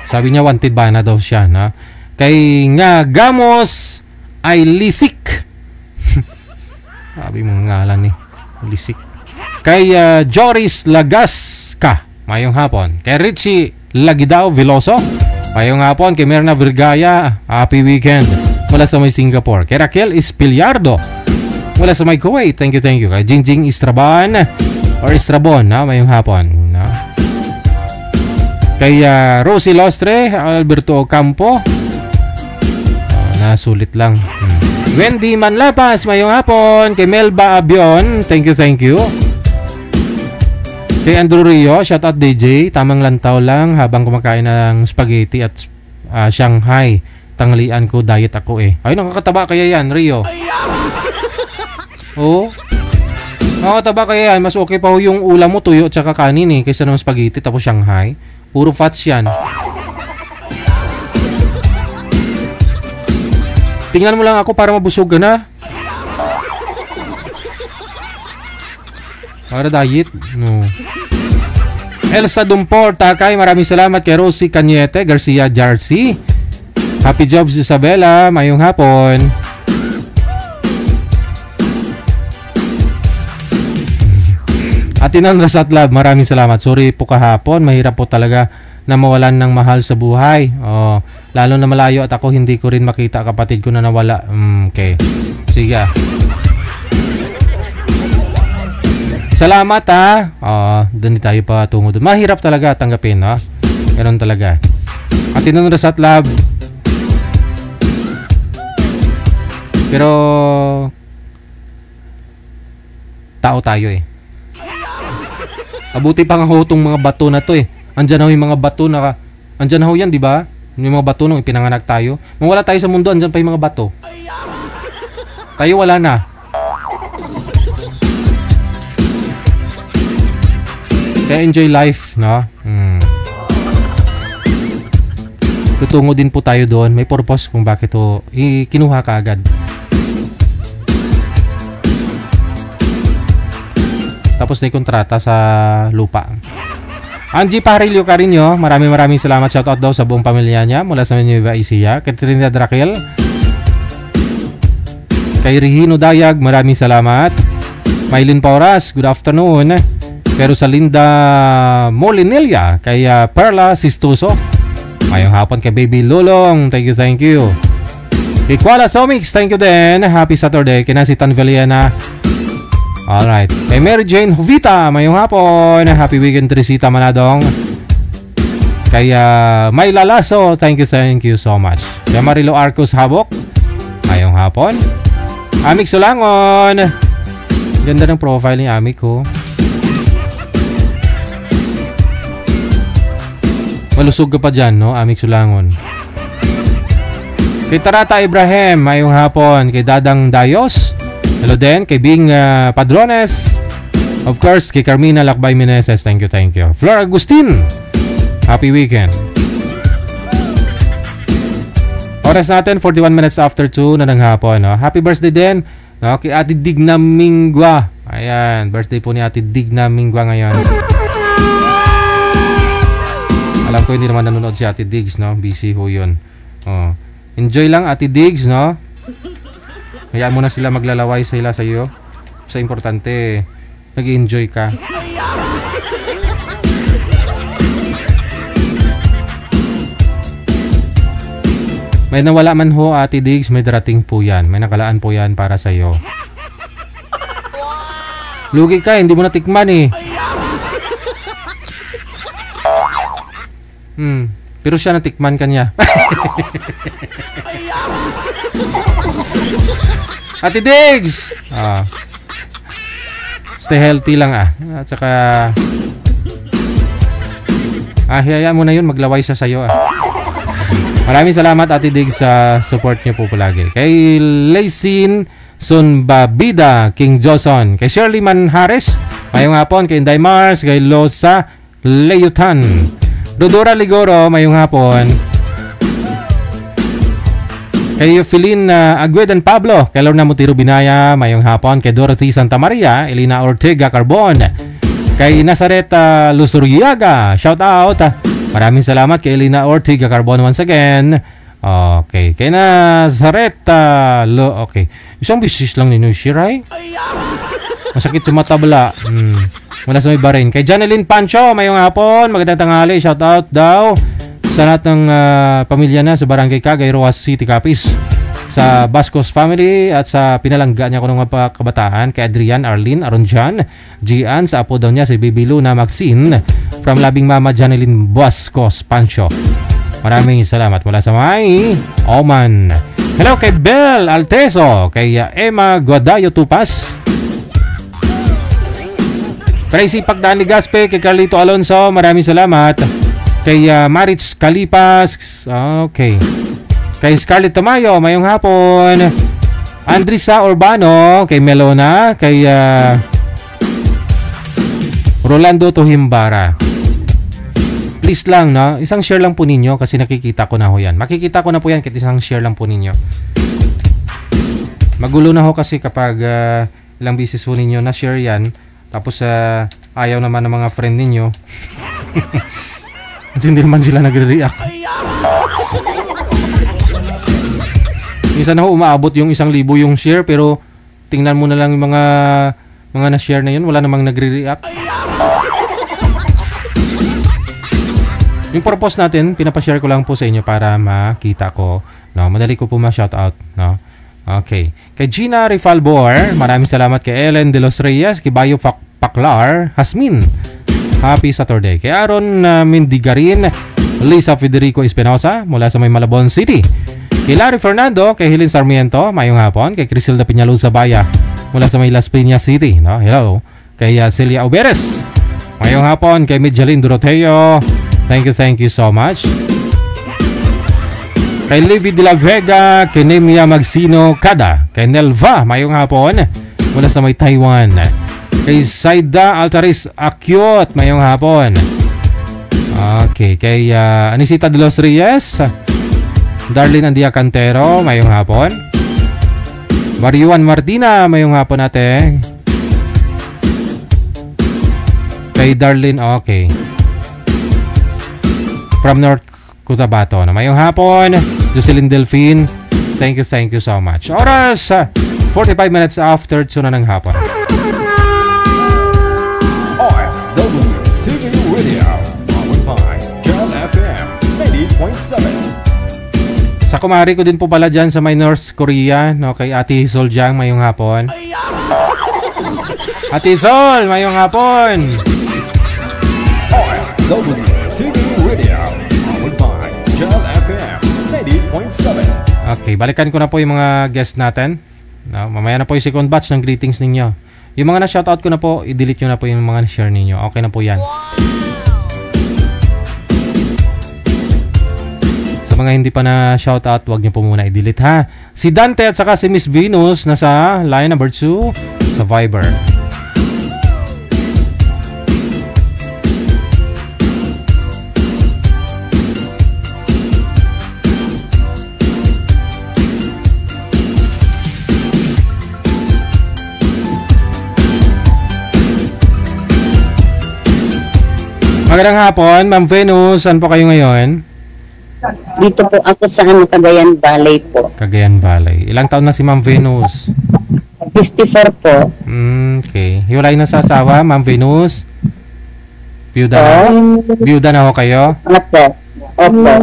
Sabi niya wanted ba na daw siya, na? Kay nga Gamos ay Lisik. Sabi mo ngalan Lisik. Kay Joris Lagaska, mayong hapon. Kay Richie Lagidao Veloso, mayong hapon. Kay Merna Virgaya, happy weekend mula sa may Singapore. Kay Raquel Espiliardo mula sa may Kuwait, thank you. Kay Jingjing Estrabon mayong hapon. Kay Rosie Lostre, Alberto Ocampo, nasulit lang. Wendy Manlapas, mayong hapon. Kay Melba Abion, thank you. Kay Andrew Rio, shout out DJ, tamang lantaw lang habang kumakain ng spaghetti at Shanghai. Tanghalian ko, diet ako Ay, nakakataba kaya yan, Rio. Oo. Nakakataba kaya yan. Mas okay pa yung ulam mo, tuyo at saka kanin kaysa naman spaghetti tapos Shanghai. Puro fats yan. Tingnan mo lang ako para mabusog ka na. Para diet? No. Elsa Dumpor, Takay, maraming salamat. Kay Rosie Cañete, Garcia Jarcy. Happy Jobs Isabela, mayong hapon. Atinan Rasatlab, maraming salamat. Sorry po kahapon, mahirap po talaga na mawalan ng mahal sa buhay. Lalo na malayo at ako hindi ko rin makita kapatid ko na nawala. Okay. Sige. Salamat doon tayo pa tungo doon. Mahirap talaga tanggapin, Ganun talaga. At tinunod sa lab. Pero tao tayo Abuti pa nga ho itong mga bato na to Andyan ho yung mga bato na andyan ho yan, di ba? Yung mga bato nung ipinanganak tayo. Nung wala tayo sa mundo, andyan pa yung mga bato. Tayo wala na. Kaya enjoy life, no? Tutungo din po tayo doon. May purpose kung bakit kinuha ka agad. Tapos na yung kontrata sa lupa. Angie Parillo Carinyo, maraming salamat. Shoutout daw sa buong pamilya niya mula sa Nueva Ecija. Kay Trinidad Raquel. Kay Regino Dayag, maraming salamat. Maylin Pauras, good afternoon. Pero sa Linda Molinilla, kay Perla Sistuso, mayong hapon. Kay Baby Lulong, thank you. Kay Kuala Somix, thank you din. Happy Saturday. Kay Nasitan Valiana. Alright. Kay Mary Jane Jovita, mayong hapon. Happy weekend, Trisita Manadong. Kay Mayla Lasso, thank you so much. Kay Marilo Arcos Habok, mayong hapon. Amik Sulangon. Ganda ng profile ni Amik ko. Malusog ka pa dyan, no? Amik Sulangon. Kay Tarata Ibrahim, mayong hapon. Kay Dadang Dayos, hello din. Kay Bing Padrones, of course, kay Carmina Lakbay Meneses, thank you. Flor Agustin, happy weekend. Oras natin, 41 minutes after 2 na ng hapon. No? Happy birthday din, no? Kay Ate Digna Mingwa. Ayan, birthday po ni Ate Digna Mingwa ngayon. Alam ko hindi naman nanonood si Ate Diggs, no? Busy ho yun. Oh. Enjoy lang, Ate Diggs, no? Hayaan mo na sila, maglalaway sila sa iyo. Sa importante, nag-enjoy ka. May nawala man ho, Ate Diggs, may darating po yan. May nakalaan po yan para sa iyo. Lugi ka, hindi mo natikman eh. Pero siya natikman kanya. Ate Diggs! Stay healthy lang At saka hayaan mo na yun, maglaway siya sa'yo Maraming salamat Ate Diggs sa support niyo po palagi. Kay Lacin Sunbabida, King Johnson, kay Shirley Manhares, mayong hapon. Kay Inday Mars, kay Losa Leyutan, Dodora Ligoro, mayong hapon. Kay Philin Aguedan Pablo, kay Lorna Mutiro Binaya, mayong hapon. Kay Dorothy Santa Maria, Elena Ortega Carbon, kay Nazaret Lusuriaga, shout out. Maraming salamat kay Elena Ortega Carbon once again. Okay, kay Nazaret okay. Isang bisis lang ninyo, Shiray. Masakit sa matabla. Wala sa may barin. Kay Janeline Pancho, mayong hapon. Magandang tanghali, shout out daw sa lahat ng pamilya na sa Barangay Cagay, Roas City, Capiz, sa Bascos family at sa pinalangga niya ko ng mga kabataan, kay Adrian, Arlene, Aronjan, Gian, sa apo daw niya si Baby Luna Maxine, from Labing Mama Janeline Bascos Pancho. Maraming salamat mula sa may Oman. Hello kay Bel Alteso, kay Emma Guadayo Tupas, Tracy Pagdani Gaspe, kay Carlito Alonso, maraming salamat. Kay Maritz Kalipas, okay. Kay Scarlett Tamayo, mayong hapon. Andrisa Urbano, kay Melona, kay Rolando Tohimbara. Please lang, no? Isang share lang po ninyo kasi nakikita ko na ho yan. Makikita ko na po yan kahit isang share lang po ninyo. Magulo na ho kasi kapag ilang beses ho ninyo na share yan, tapos ayaw naman ng mga friend ninyo. Kasi hindi naman sila nagre-react. Minsan na ho umaabot yung 1,000 yung share, pero tingnan mo na lang yung mga na-share na yun, wala namang nagre-react. Yung purpose natin, pinapashare ko lang po sa inyo para makita ko, no? Madali ko po ma-shoutout, no? Okay. Kay Gina Rifalbor, maraming salamat. Kay Ellen De Los Reyes, kay Bayo Paklar, Hasmin, happy Saturday. Kay Aaron Mindigarin, Lisa Federico Espinosa, mula sa may Malabon City. Kay Larry Fernando, kay Helen Sarmiento, mayong hapon. Kay Criselda Piñalud Zabaya, mula sa may Las Piñas City, no? Hello. Kay Celia Uberes, mayong hapon. Kay Midjalin Doroteo, thank you so much. Kay Livy de la Vega, kay Nemia Magsino Kada, kay Nelva, mayong hapon, mula sa may Taiwan. Kay Saida Altaris Akyot, mayong hapon. Okay, kay Anisita de los Reyes, Darlene Andia Cantero, mayong hapon. Mariuan Martina, mayong hapon natin. Kay Darlene, okay, from North Cotabato, na mayong hapon. Jocelyn Delphine, thank you so much. Oras 45 minutes after 2 na ng hapon. OFW TV Radio, powered by John FM 90.7. Sa kumari ko din po pala dyan sa may North Korea, no, kay Ate Soljang, mayong hapon. Ate Sol, mayong hapon. OFW TV Radio, powered by John FM 90.7. Okay, balikan ko na po yung mga guest natin. No, mamaya na po yung second batch ng greetings ninyo. Yung mga na-shoutout ko na po, i-delete nyo na po yung mga na-share ninyo. Okay na po yan. Sa mga hindi pa na shoutout, wag niyo po muna i-delete ha. Si Dante at saka si Miss Venus nasa line number 2 sa Viber. Magandang hapon, Ma'am Venus. Saan po kayo ngayon? Dito po ako sa Cagayan Valley po. Cagayan Valley. Ilang taon na si Ma'am Venus? 54 po. Okay. Hiwalay na sa asawa, Ma'am Venus? Biyuda na? Biyuda na ho kayo? Opo. Opo.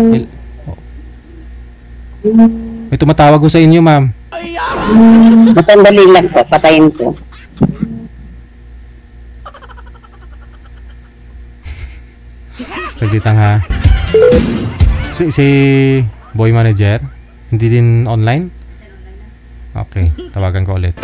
May tumatawag ko sa inyo, Ma'am. Masandali lang po. Patayin ko. Saglit ha. Si boy manager, hindi din online? Okay, tawagan ko ulit.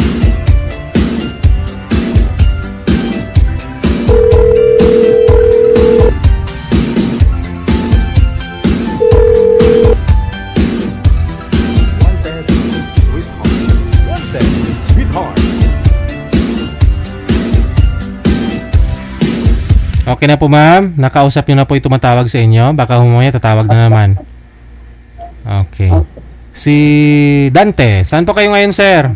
Okay na po, ma'am. Nakausap niyo na po yung tumatawag sa inyo. Baka humaya tatawag na naman. Okay. Si Dante, saan po kayo ngayon, sir?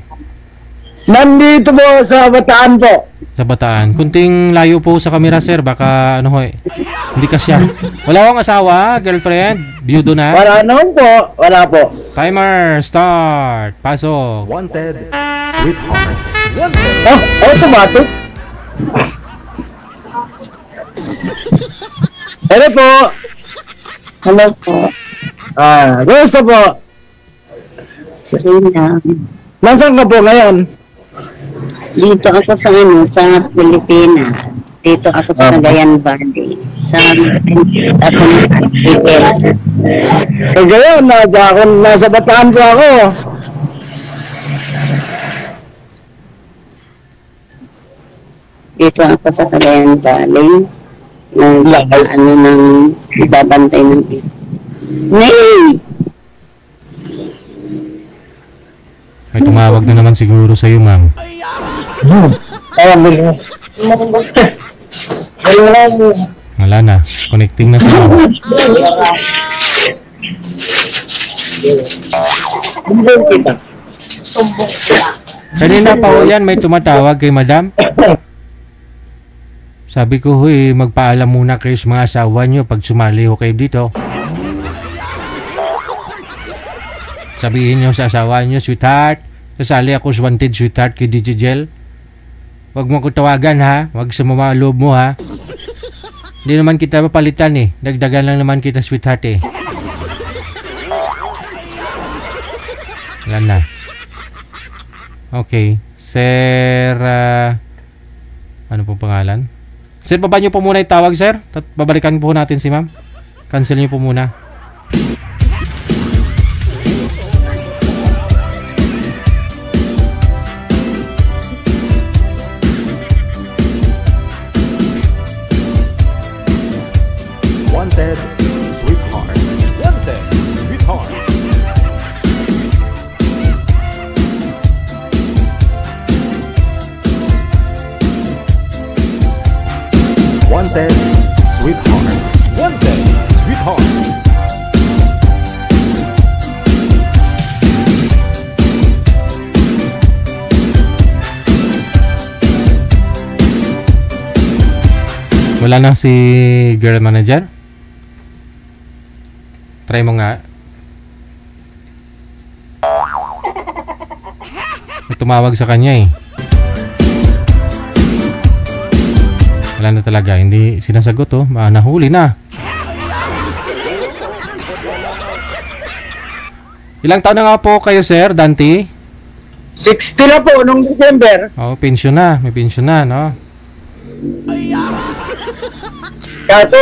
Nandito po sa Bataan po. Sa Bataan. Kunting layo po sa kamera, sir. Baka ano ho eh. Hindi kasya. Wala akong asawa, girlfriend, biyudo na? Wala naman po. Wala po. Timer, start. Pasok. Wanted, sweetheart. Wanted. Oh, automatic. Hello po. Hello po. Gusto po. Serena. Nasaan ka po ngayon? Dito ako sa Pilipinas. Dito ako sa Cagayan Valley. Sa ako ng April. Ngayon, nasa Bataan po ako. Dito ako sa Cagayan Valley. Ibabantay ng Nay! May tumawag na naman siguro sa iyo, ma'am. Wala na. Connecting na siya. Kanina pa ho yan, may tumatawag kay madam. Sabi ko, huy, magpaalam muna kayo sa mga asawa nyo pag sumali ho kayo dito. Sabihin nyo sa asawa nyo, sweetheart, sasali ako sa Wanted, sweetheart, kay DJ Jel. Huwag mo ko tawagan, ha? Huwag sa mga loob mo, ha? Hindi naman kita mapalitan, eh. Dagdagan lang naman kita, sweetheart, eh. Wala na. Okay. Sir, ano po pangalan? Sir, baba nyo po muna yung tawag, sir. Babalikan po natin si ma'am. Cancel nyo po muna. Wanted, sweetheart. Wanted, sweetheart. Wanted, sweetheart. Wanted, sweetheart. Wala na si girl manager? Try mo nga. May tumawag sa kanya eh. Wala na talaga, hindi sinasagot oh. Nahuli na. Ilang taon na nga po kayo, sir, Dante? 60 na po nung December. Oh, pension na, may pension na, no? Kaso,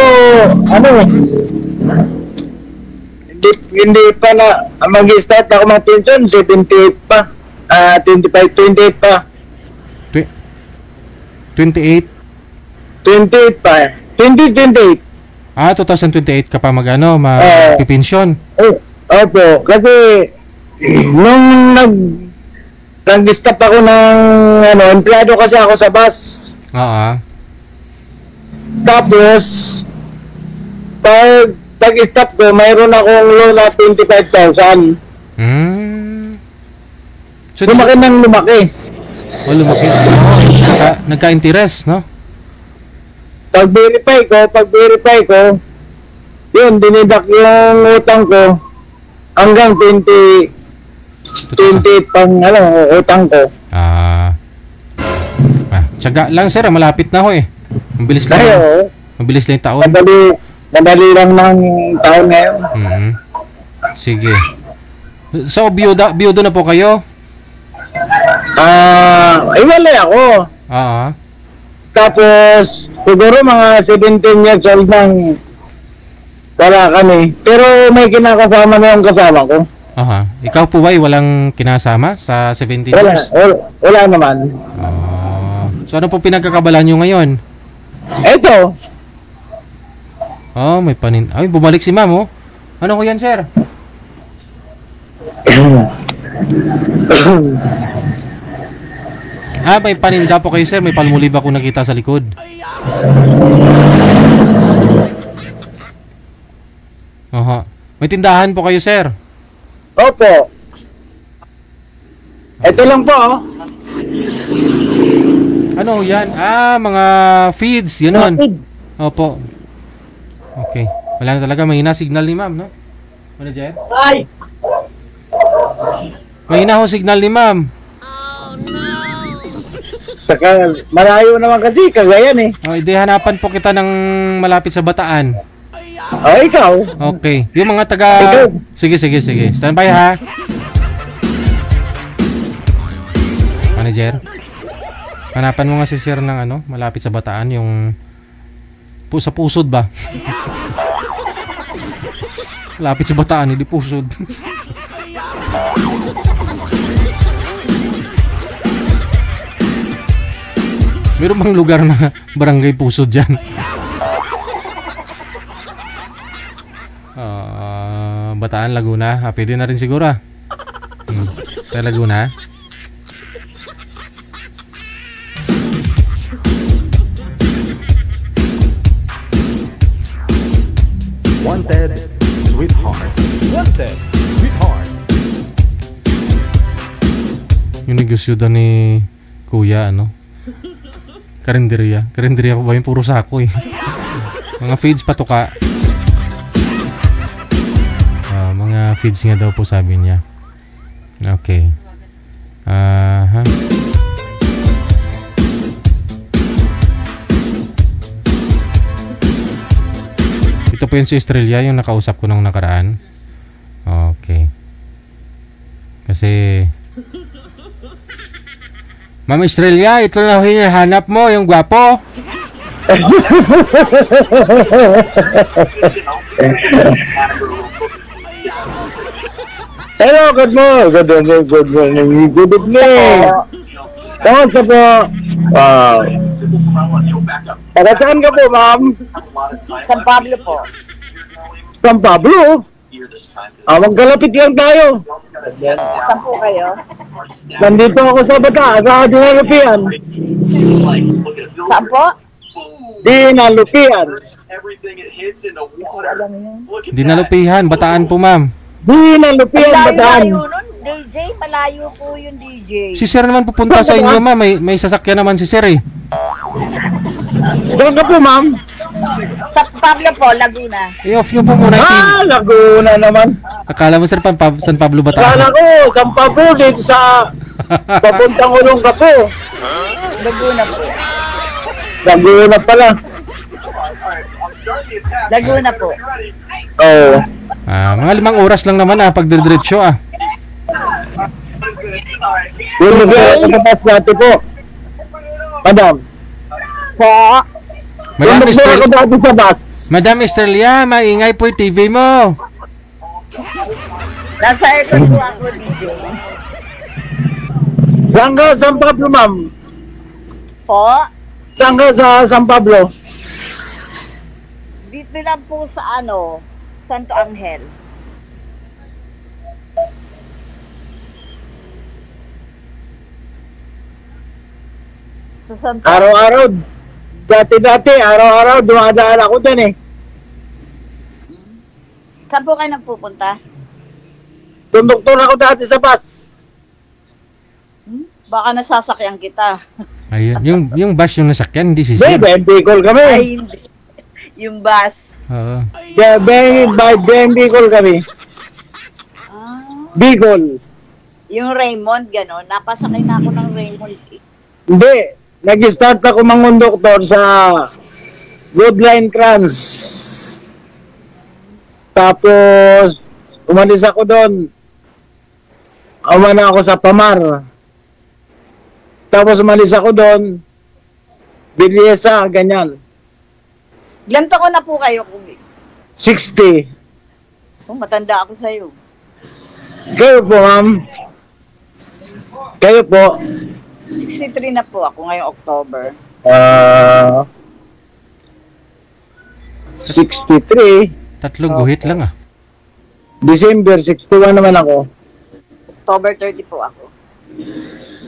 hindi pa na mag-start ako mag-pension, 78 pa. 28 pa. 28? 28 pa. 28. 2028 ka pa magpipensyon. Opo, kasi nung nag-stop ako ng empleyado kasi ako sa bus. Tapos pag-stop ko, mayroon akong loan na 25,000. So, lumaki ng lumaki. Lumaki. Nagka-interest, no? Pag-verify ko, yun, dinidak yung utang ko hanggang 28 pang utang ko. Tiyaga lang sir, malapit na ho eh. Mabilis lang. Mabilis lang yung taon. Madali lang ng taon ngayon. Sige. So, biyudo na po kayo? Iwalay ako. Tapos, siguro mga 17 years old nang wala kami. Pero may kinakasama na yung kasama ko. Ikaw po ba walang kinasama sa 17 years? Wala naman. So, ano po pinagkakabalan nyo ngayon? Eto. May panin... Ay, bumalik si ma'am, oh. Ano ko yan, sir? May paninda po kayo, sir. May palmolive ako nakita sa likod. May tindahan po kayo, sir? Opo. Ito lang po, oh. Ano yan? Mga feeds, yun. Opo. Okay. Wala na talaga. Mahina signal ni ma'am, no? Ano, Jer? Mahina ho signal ni ma'am. Saka malayo naman kasi, Cagayan eh. Hindi, hanapan po kita ng malapit sa Bataan. Ikaw? Okay. Yung mga taga... Sige. Stand by, ha? Manager? Hanapan mo nga si sir ng malapit sa Bataan, yung... sa Pusod ba? Malapit sa Bataan, hindi Pusod. Meron bang lugar na barangay Pusod dyan? Bataan, Laguna. Pwede na rin siguro. Sa Laguna. Wanted, sweetheart. Wanted, sweetheart. Yung negosyo daw ni Kuya, Karinderya. Karinderya ko ba yung puro sako eh. Mga feeds patuka. Mga feeds nga daw po sabi niya. Okay. Ito po yung si Estrella, yung nakausap ko nung nakaraan. Okay. Kasi Ma'am Estrella, ito na hinahanap mo, yung gwapo. Hello, good morning. Good evening. Kamusta po? Taga saan ka po, ma'am? San Pablo po. San Pablo? Magkalapit lang tayo. Saan po kayo? Nandito ako sa Bataan, sa Dinalupian. Saan po? Dinalupian. Dinalupihan, Bataan po, ma'am. Dinalupian, Bataan. Malayo nun, DJ. Malayo po yung DJ. Si sir naman pupunta sa inyo, ma'am. May sasakyan naman si sir eh. Doon ka po, ma'am. Sa Pablo po, Laguna. I-off nyo po muna yung Laguna naman. Akala mo sir, San Pablo Bataan? Akala ko, San Pablo dito sa papuntang Ulong ka po. Laguna po. Laguna pala. Laguna po. Oo. Mga 5 oras lang naman pagdidiretso Yung nasa natin po. Madam. Po. Madam Estrella, maingay po yung TV mo. Nasa aircon po ako, DJ. Saan ka San Pablo, ma'am? Po? Saan ka sa San Pablo? Dito lang po sa Santo Angel. Sa Santo Araw-araw. Dati, araw-araw dumadaan ako dyan eh. Saan po kayo nagpupunta? Tunduktor ako dati sa bus. Baka nasasakyan kita. Ayun, yung bus yung nasakyan, hindi si Sir. Bicol kami. Ay, hindi. Yung bus. Oo. Yeah, Bicol kami. Bicol. Yung Raymond, gano'n. Napasakay na ako ng Raymond. Hindi. Nag-start ako mangunduktor sa Goodline Crans. Tapos, umalis ako doon. Umana ako sa Pamar. Tapos umalis ako doon. Bilyesa, ganyan. Ilan taon na po kayo? 60. Oh, matanda ako sa'yo. Kayo po, ma'am. Kayo po. 63 na po ako ngayong October. 63. Tatlong guhit lang ah. December 61 naman ako. October 30 po ako.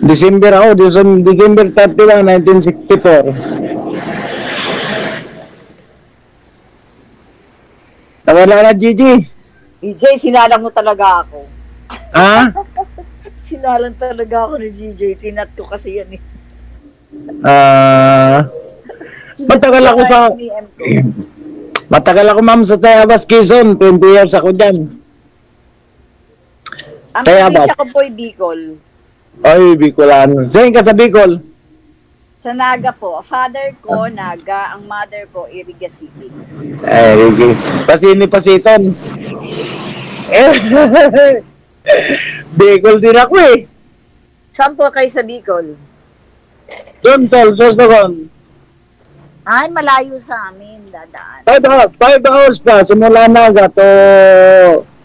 December 31, 1964. Nawala na, Gigi. DJ, sinalang mo talaga ako. Ha? Sinalang talaga ako ni DJ. Tinat ko kasi yan eh. Matagal ako, ma'am, sa Tayabas, Quezon. 20 years ako dyan. Ang probinsya ko po ay Bicol. Ay, Bicolano. Saan ka sa Bicol? Sa Naga po. Father ko, Naga. Ang mother ko, Iriga City. Ay, Pasini-Pasiton. Bicol din ako eh. Saan po kayo sa Bicol? Donsol, Sosnogon. Ay, malayo sa amin. Dadaan. 5 hours pa. Simula Naga to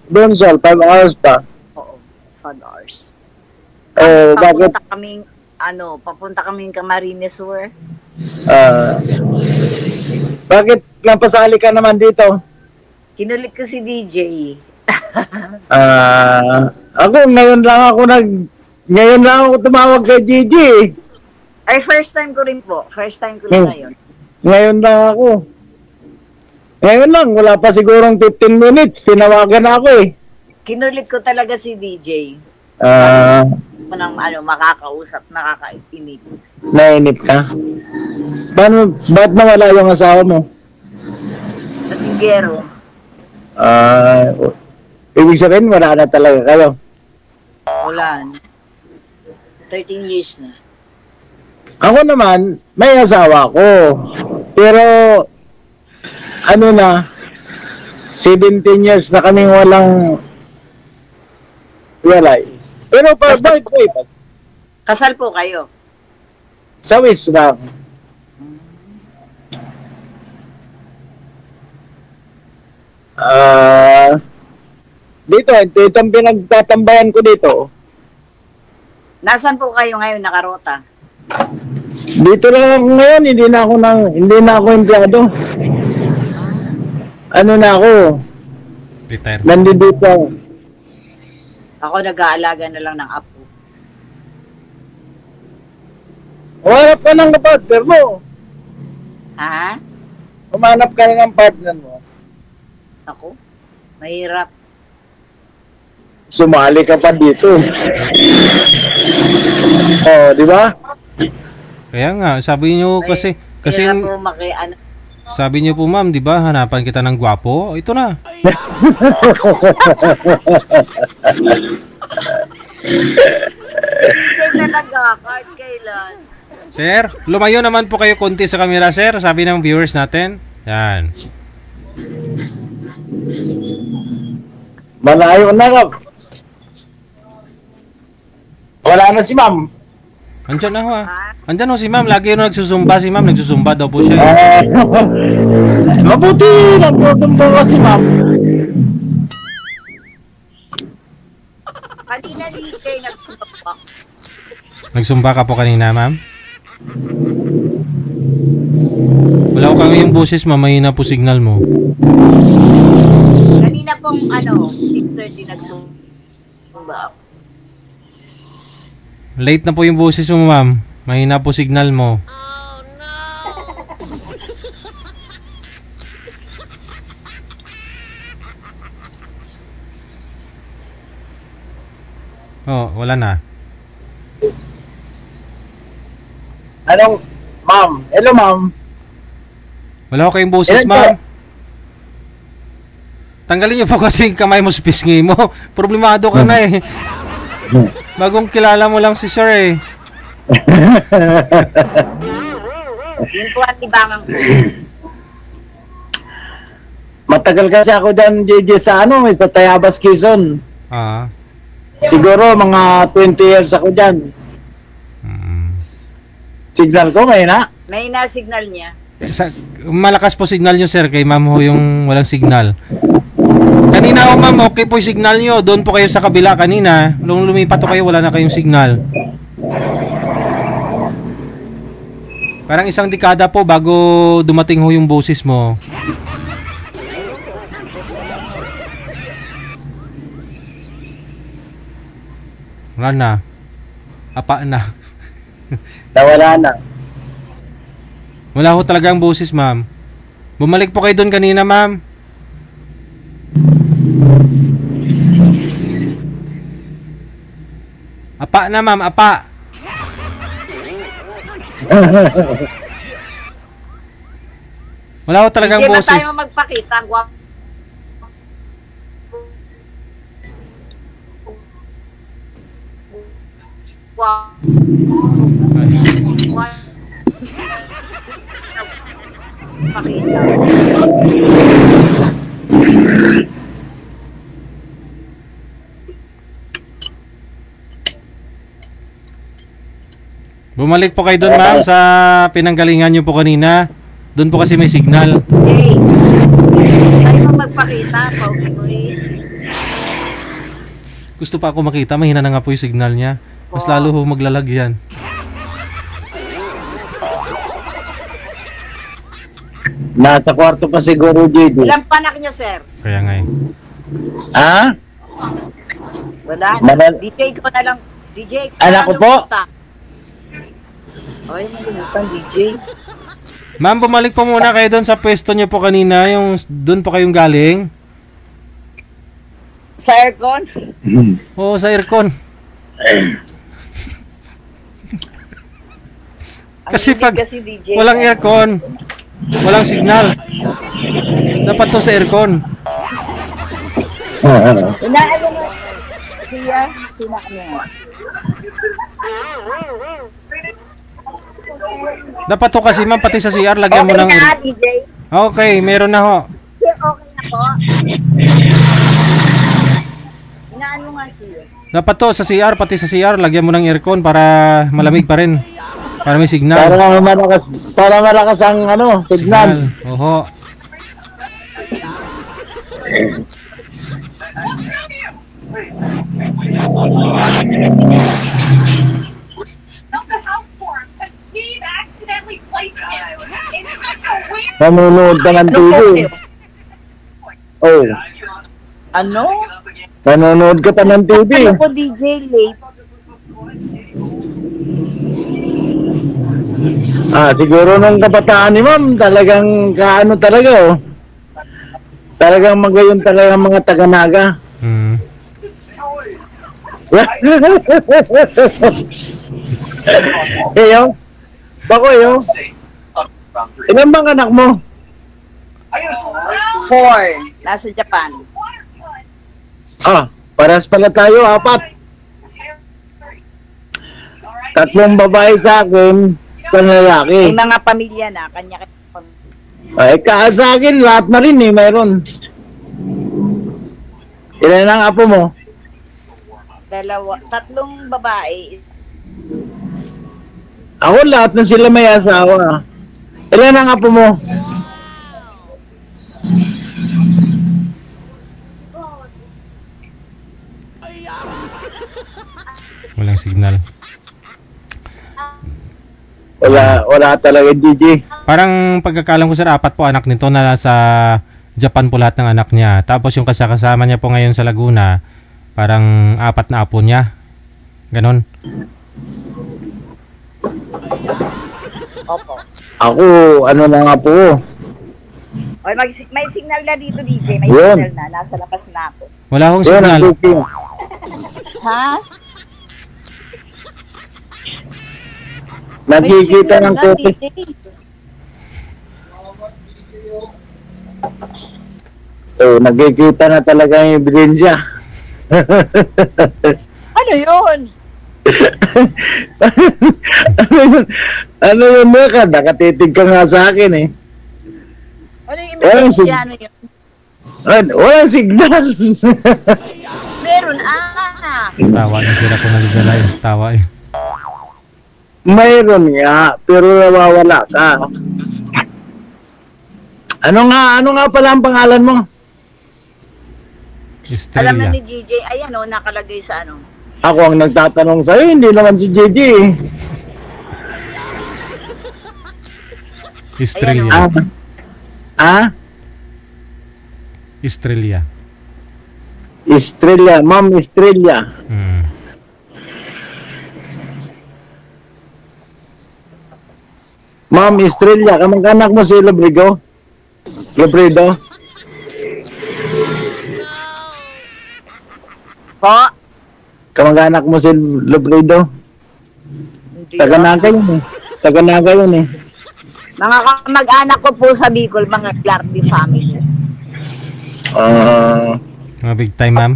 Donsol. 5 hours pa. Oo, 5 hours. Bakit? Papunta kaming Camarines Sur. Bakit napasali ka naman dito? Kinulit ko si DJ. Ako, ngayon lang ako tumawag kay Gigi. Ay, first time ko rin po. First time ko rin ngayon. Ngayon lang ako. Ngayon lang, wala pa sigurong 15 minutes. Tinawagan ako eh. Kinulit ko talaga si DJ. Nang makakausap, nakakainip. Nainip ka? Ba't nawala yung asawa mo? Pasinggero. Ibig sabihin, wala na talaga kayo? Wala na. 13 years na. Ako naman, may asawa ko. Pero, 17 years na kaming walang walay. Pero bakit? Kasal po kayo? Sa Wis lang. Dito, ito ang pinagtatambayan ko dito. Nasaan po kayo ngayon nakarota? Dito lang ako ngayon, hindi na ako empleyado. Ano na ako? Retire. Nandito ako. Ako nag-aalaga na lang ng apo. Umanap ka ng partner mo. Ha? Umanap ka ng partner mo. Ako? Mahirap. Sumali ka pa dito. Di ba? Kaya nga, sabi niyo kasi sabi niyo po, ma'am, di ba, hanapan kita ng gwapo? Ito na. Hindi talaga, kahit kailan. Sir, lumayo naman po kayo konti sa camera, sir. Sabi ng viewers natin. Yan. Malayo na ka. Wala na si ma'am. Andyan na ho ah. Andyan ho si ma'am. Lagi yun nagsusumba si ma'am. Nagsusumba daw po siya. Mabuti. Nagsusumba ka si ma'am. Kanina DJ nagsumba. Nagsumba ka po kanina, ma'am? Wala ko kami yung boses, mahina po signal mo. Kanina pong 6:30 nagsumba. Late na po yung boses mo, ma'am. Mahina po signal mo. Oh, wala na. Anong, ma'am? Hello, ma'am. Wala ko kayong boses, ma'am. Tanggalin niyo po kasi yung kamay mo sa pisngi mo. Problemado ka na eh. Bagong kilala mo lang si sir eh. Yun po ang tibangan ko. Matagal kasi ako dyan, JJ, sa sa Tayabas, Quezon. Siguro mga 20 years ako dyan. Signal ko ngayon, ha? May na-signal niya. Malakas po signal nyo, sir, kay ma'am ho yung walang signal. Kanina ho, ma'am, okay po yung signal nyo. Doon po kayo sa kabila kanina. Nung lumipat po kayo, wala na kayong signal. Parang isang dekada po bago dumating ho yung boses mo. Wala na. Apa na. Nawala na. Wala ho talaga ang boses, ma'am. Bumalik po kayo doon kanina, ma'am. Apa na, ma'am. Apa. Wala ho talagang boses. Hindi ba tayo magpakita? Bumalik po kayo doon, ma'am, sa pinanggalingan nyo po kanina. Doon po kasi may signal. Okay. Tayo magpakita. Gusto pa ako makita, mahina na nga po yung signal niya. Mas lalo ho maglalag yan. Nasa kwarto pa siguro, JD. Ilang panak nyo, sir? Kaya nga eh. Ha? Wala. DJ ko na lang. DJ. Anak ko po. Ay, magalitan, DJ. Ma'am, bumalik po muna kayo doon sa pwesto niyo po kanina. Yung doon po kayong galing. Sa aircon? Oo, sa aircon. Kasi pag walang aircon, walang signal. Dapat to sa aircon. Inaano mo? Siya, sinaano. Dapat to kasi, ma'am, pati sa CR lagyan mo ng... Okay na, DJ. Okay, meron na ho. Okay na po. Inaano nga siya. Dapat to sa CR, pati sa CR lagyan mo ng aircon para malamig pa rin. Para may signal. Para malakas ang signal. Oho. Nanonood ka ng TV. Oh. Ano? Nanonood ka pa ng TV. Ano po, DJ, late? Siguro nung kabataan ni ma'am, talagang kaano talaga, oh. Talagang magayon talaga ang mga taga-naga. Eyo? Bako, eyo? Ilan bang anak mo? 4. Nasa Japan. Paras pala tayo, 4. 3 babae sa akin, 1 lalaki. May mga pamilya na, kanya-kanya pamilya. Ay, sa akin, lahat na rin meron. Ilan ang apo mo? 3 babae. Ako, lahat na sila may asawa. Ilan ang apo mo? Walang signal. Wala talaga, Gigi. Parang pagkakalam ko sir, 4 po anak nito na nasa Japan po lahat ng anak niya. Tapos yung kasama niya po ngayon sa Laguna, parang 4 na apo niya. Ganon. Opo. Ako, ano na nga po. Oy, may signal na dito, DJ. May Yun. signal na. Nasa labas na ako. Wala akong signal. Ha? Nagkikita ng kopis. So, nagkikita na talaga yung ebidensya. Ano yun? Ano yun, Mika? Nakatitig ka nga sa akin eh. Ano yung emergency? Ano yun? Walang signal. Meron, Tawa niya sila kung nagdala eh. Tawa eh. Mayroon nga, pero nawawala ka. Ano nga pala ang pangalan mo? Estrella. Alam na ni DJ, ayan o, nakalagay sa ano. Ako ang nagtatanong sa'yo, hindi naman si JJ eh. Estrella. Estrella. Estrella. Estrella, Ma'am Estrella. Ma'am Estrella, kamag-anak mo si Lobrigo? Lobrido? Po? Kamag-anak mo si Lobrido? Taga-Naga yun eh. Taga-Naga yun eh. Mga kamag-anak ko po sa Bicol, mga Clardy family. Mga big time, ma'am?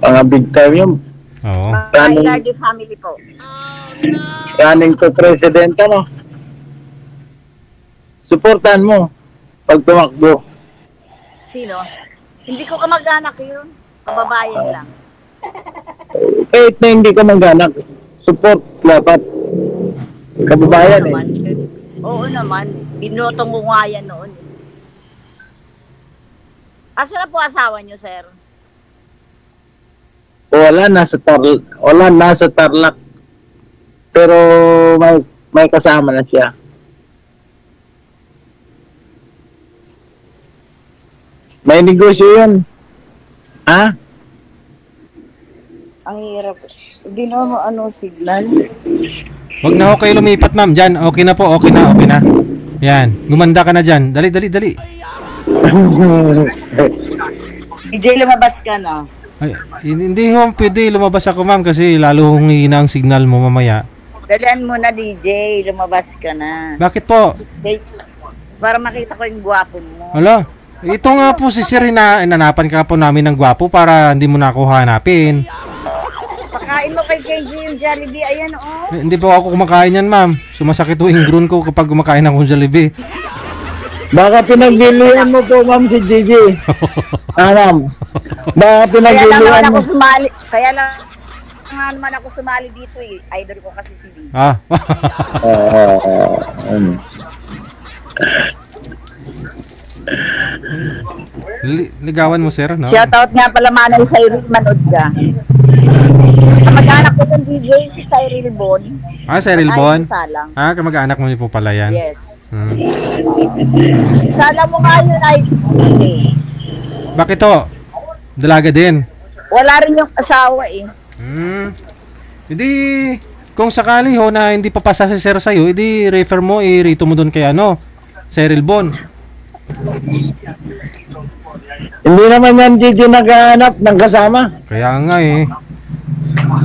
Mga big time yun. Oo. Mga Clardy family po. Running to president, ano? Suportahan mo pag tumakbo. Sino? Hindi ko kamag-anak yun. Kababayan lang. Kahit na hindi ka mag-anak, support dapat. Kababayan eh. Oo naman. Binotong ko nga yan noon. Asa na po asawa niyo, sir? Wala, nasa Tarlac. Pero may kasama na siya. May negosyo yun. Ha? Ang hirap. Hindi naman signal. Wag na ako kayo lumipat, ma'am. Diyan, okay na po, okay na. Yan, gumanda ka na dyan. Dali. DJ, lumabas ka na. Ay, hindi ho pwede lumabas ako, ma'am, kasi lalo hihina ang signal mo mamaya. Dalian mo na, DJ. Lumabas ka na. Bakit po? Para makita ko yung gwapo mo. Hala, ito nga po si Sir, inanapan ka po namin ng gwapo para hindi mo na ako hanapin. Pakain mo kay Kenji yung Jollibee. Ayan, oh. Hindi po ako kumakain yan, ma'am. Sumasakit po yung groin ko kapag kumakain akong Jollibee. Baka pinagbilihan mo po, ma'am, si Gigi. Ma'am. Baka pinagbilihan mo. Kaya lang naman ako sumali dito eh. Idol ko kasi si Gigi. Ligawan mo, sir, no? Shoutout nga pala manay Cyril, manood ka. Kamag-anak ko ng DJ si Cyril Bon. Cyril Bon? Kamag-anak mo niyo po pala yan? Yes. Sala mo nga yun ay Bakit to? Dalaga din? Wala rin yung asawa eh. Hindi, kung sakali ho na hindi papasa si sir sa'yo, hindi refer mo, rito mo doon kay Cyril Bon. Hindi naman yan Gigi naghahanap ng kasama. Kaya nga eh.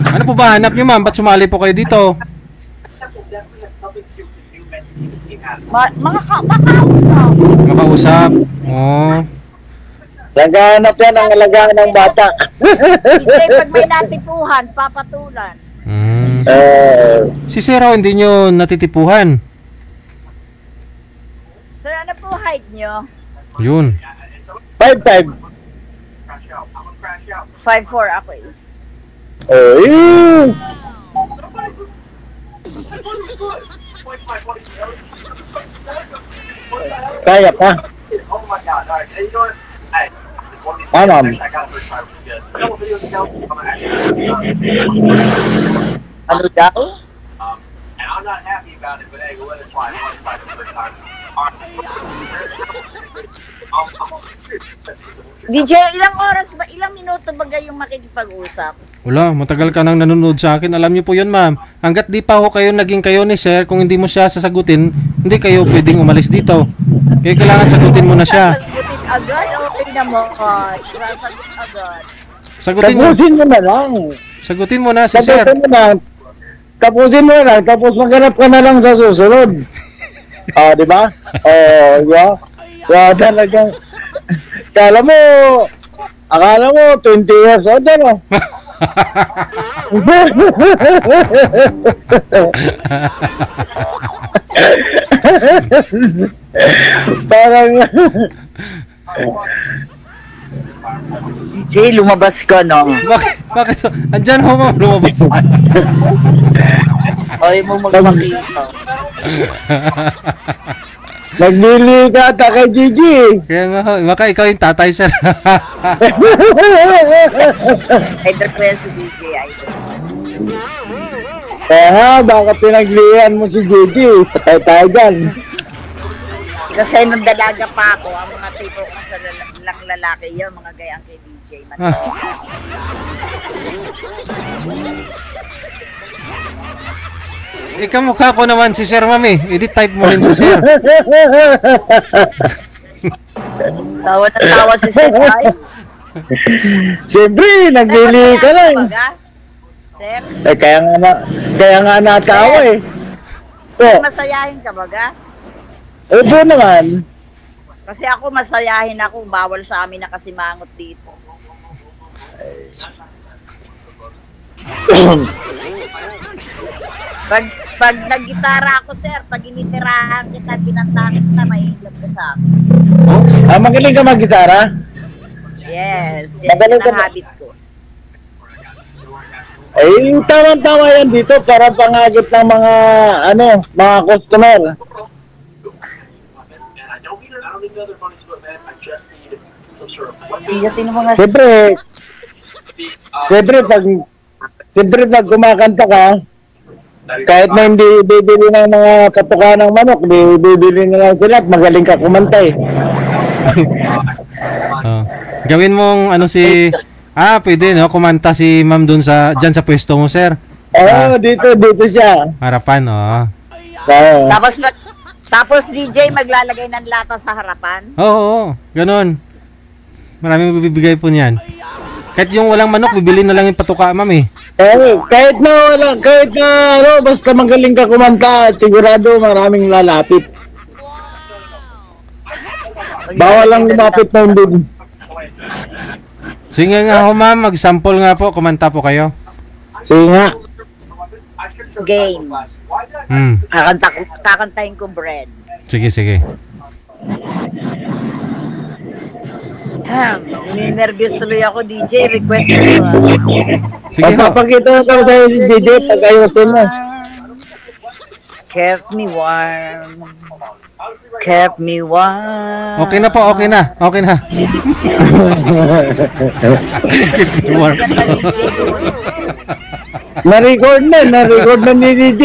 Ano po ba hanap nyo, ma'am? Ba't sumali po kayo dito? Makausap? Oo. Naghahanap yan ng alagaan ng bata. Hindi, pag may natipuhan, papatulan. Si Sir, hindi nyo natitipuhan? Sir, ano po height nyo? Yun. 5'5". 5'4" ako eh. Kaya pa. Ma'am. Ano daw? DJ, ilang oras ba, ilang minuto ba kayong makikipag-usap? Wala, matagal ka nang nanonood sa akin. Alam niyo po yun, ma'am. Hanggat di pa ako kayo naging kayo ni sir, kung hindi mo siya sasagutin, hindi kayo pwedeng umalis dito. Kaya kailangan sagutin mo na siya. Sagutin agad? Okay na mo. Sasagot agad. Tapusin mo na lang. Sagutin mo na si sir. Tapusin mo na. Tapusin mo na. Tapos maghanap ka na lang sa susunod. Di ba? Yeah. Yeah, talagang. Akala mo 20 years old, ano? Parang DJ, lumabas ka na. Bakit? Andyan ho, ma'am, lumabas. Ay mo magmakita. Naglili ka ata kay Gigi. Kaya nga ho, baka ikaw yung tatay, sir. Idol ko yan si DJ, idol. Kaya baka pinaglihan mo si Gigi. Patay tayo dyan. Kasi nung dalaga pa ako, ang mga tipo ko sa lang lalaki yun, mga gayang kay DJ. Kamukha ko naman si Sir, mami. Edit-type mo rin si Sir. Tawa na tawa si Sir. Siyempre, naglili ka lang. Sir? Kaya nga natawa eh. Masayahin ka baga? Opo naman. Kasi ako masayahin ako, bawal sa amin na kasimangot dito. Pag nag-gitara ako, sir, pag initirahan kita, binantakin kita, mahihilap ka sa akin. Magaling ka mag-gitara? Yes, yan ang habit ko. Ay, tama-tama yan dito para pangagot ng mga customer. Siyempre pag kumakanta ka, kahit na hindi bibili ng mga patuka ng manok, bibili na lang sila at magaling ka kumanta eh. Gawin mong pwede no, kumanta si ma'am dyan sa pwesto mo, sir. Dito siya. Harapan, Tapos DJ maglalagay ng lata sa harapan? Oo, ganun. Maraming bibigay po niyan. Kahit yung walang manok, bibili na lang yung patuka, ma'am eh. Kahit na basta magaling ka kumanta, sigurado maraming lalapit. Bawal lang lumapit na hindi. Sige nga ho, ma'am, mag-sample nga po, kumanta po kayo. Sige nga. Game. Kakantahin ko bread. Sige. Nervous tuloy ako, DJ. Request ko. Sige ho. Papakita ko tayo si DJ pag ayusin mo. Kept me warm. Kept me warm. Okay na po, okay na. Keep me warm. Na-record na ni DJ.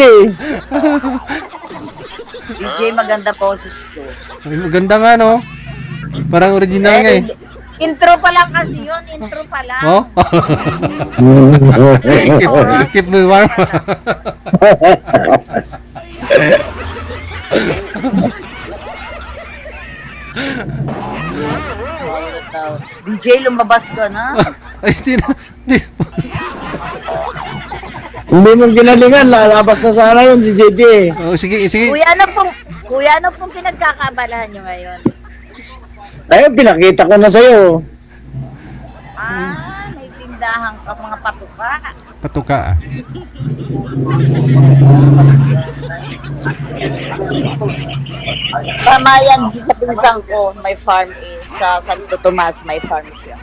DJ, maganda boses ko. Maganda nga, no? Parang original nga eh. Intro pa lang kasi yun, intro pa lang. Oh? keep me warm. DJ, lumabas ka na. Ay, hindi mo ginalingan, lalabas na sana yun si JJ. Sige. Kuya, ano pong pinagkakabalahan nyo ngayon? Ay, pinakita ko na sa'yo. May tindahan ka mga patuka. Patuka Tama yan, sa pinsang ko, may farm sa Santo Tomas, may farm siya.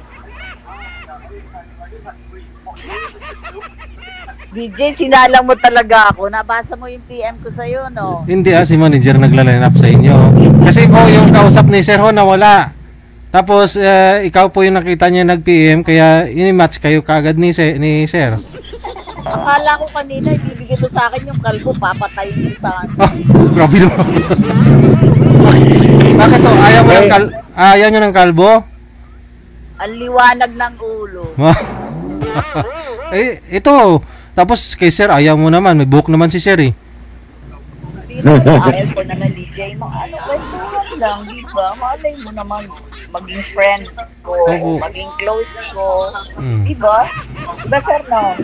DJ, sinalang mo talaga ako. Nabasa mo yung PM ko sa'yo, no? Hindi si manager nagla-line up sa inyo. Kasi po yung kausap ni Sir ho nawala. Tapos ikaw po yung nakita niya nag-PM kaya ini-match kayo kaagad ni Sir. Akala ko kanina, ibibigay mo sa akin yung kalbo, papatayin mo sa akin. Grabe naman. Bakit to? Ayaw nyo ng kalbo? Ang liwanag ng ulo. Ito. Tapos kay Sir, ayaw mo naman. May buhok naman si Sir eh. Ayaw ko na ng DJ mo. Ano, kwentuhan lang, di ba? Malay mo naman maging friend ko, maging close ko. Di ba? Diba, Sir, no?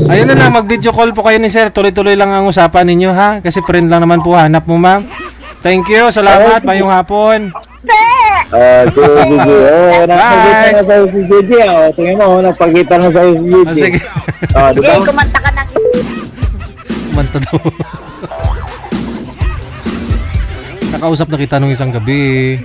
Ayun na lang, mag-video call po kayo ni Sir. Tuloy-tuloy lang ang usapan ninyo, ha? Kasi friend lang naman po, hanap mo, ma'am. Thank you, salamat, mayong hapon. Sige. Napagkita na sa'yo si Gigi. Tingnan mo, napagkita na sa'yo si Gigi. Sige. Diba? Kumanta ka na. Kumanta daw. Nakausap na kita nung isang gabi.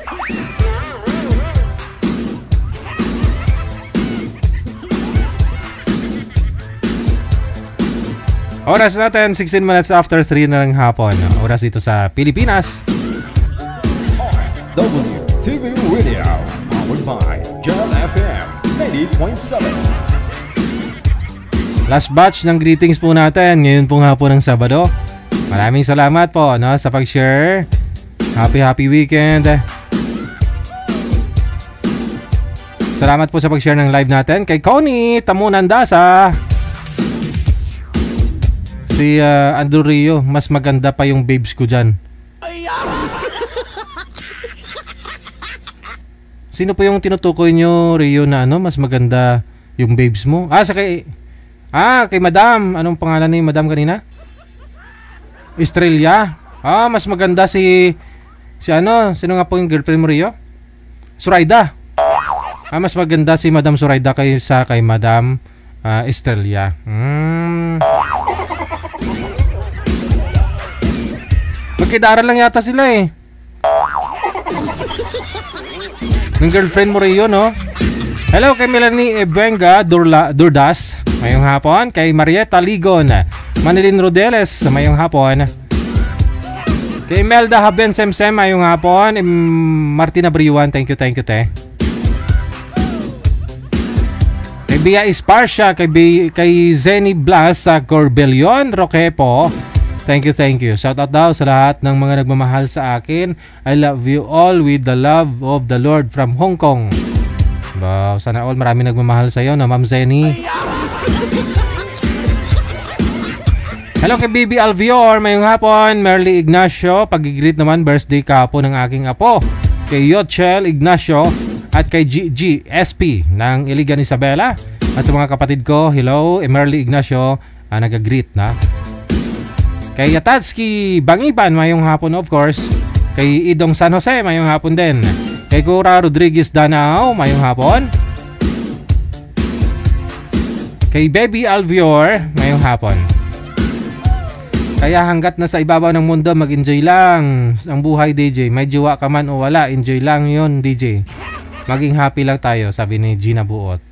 Oras natin, 16 minutes after 3 na ng hapon. Oras dito sa Pilipinas. WTV Radio, powered by Jam FM 90.7. Last batch ng greetings po natin ngayon pong hapon ng Sabado. Maraming salamat po sa pag-share. Happy weekend. Salamat po sa pag-share ng live natin kay Connie Tamunandasa. Si Andrew Rio, mas maganda pa yung babes ko dyan. Sino po yung tinutukoy nyo, Rio, na mas maganda yung babes mo? Kay Madam. Anong pangalan ni Madam kanina? Estrella. Mas maganda sino nga po yung girlfriend mo, Rio? Suraida. Mas maganda si Madam Suraida kaysa kay Madam Estrella. Magkidaran lang yata sila eh. Ng girlfriend mo Rio, no? Hello kay Melanie Ebenga Durdas. Mayong hapon. Kay Marieta Ligon Manilin Rodeles. Mayong hapon. Kay Imelda Haben Semsem. Mayong hapon. Martina Briuan. Thank you, te. Kay Bia Esparsha. Kay Zenny Blas Corbelion Roquepo. Thank you. Shout out daw sa lahat ng mga nagmamahal sa akin. I love you all with the love of the Lord from Hong Kong. Wow, sana all marami nagmamahal sa iyo, Ma'am Zenny. Hello kay Bibi Alvior, mayong hapon. Merly Ignacio, pag-greet naman birthday kahapon ng aking apo. Kay Yochel Ignacio at kay Gigi SP ng Iligan Isabela. At sa mga kapatid ko, hello, Merly Ignacio, nag-greet na. Kay Yatatski Bangiban, mayong hapon of course. Kay Idong San Jose, mayong hapon din. Kay Cora Rodriguez Danao, mayong hapon. Kay Baby Alvior, mayong hapon. Kaya hanggat nasa ibabaw ng mundo, mag-enjoy lang ang buhay, DJ. May jowa ka man o wala, enjoy lang yon, DJ. Maging happy lang tayo, sabi ni Gina Buot.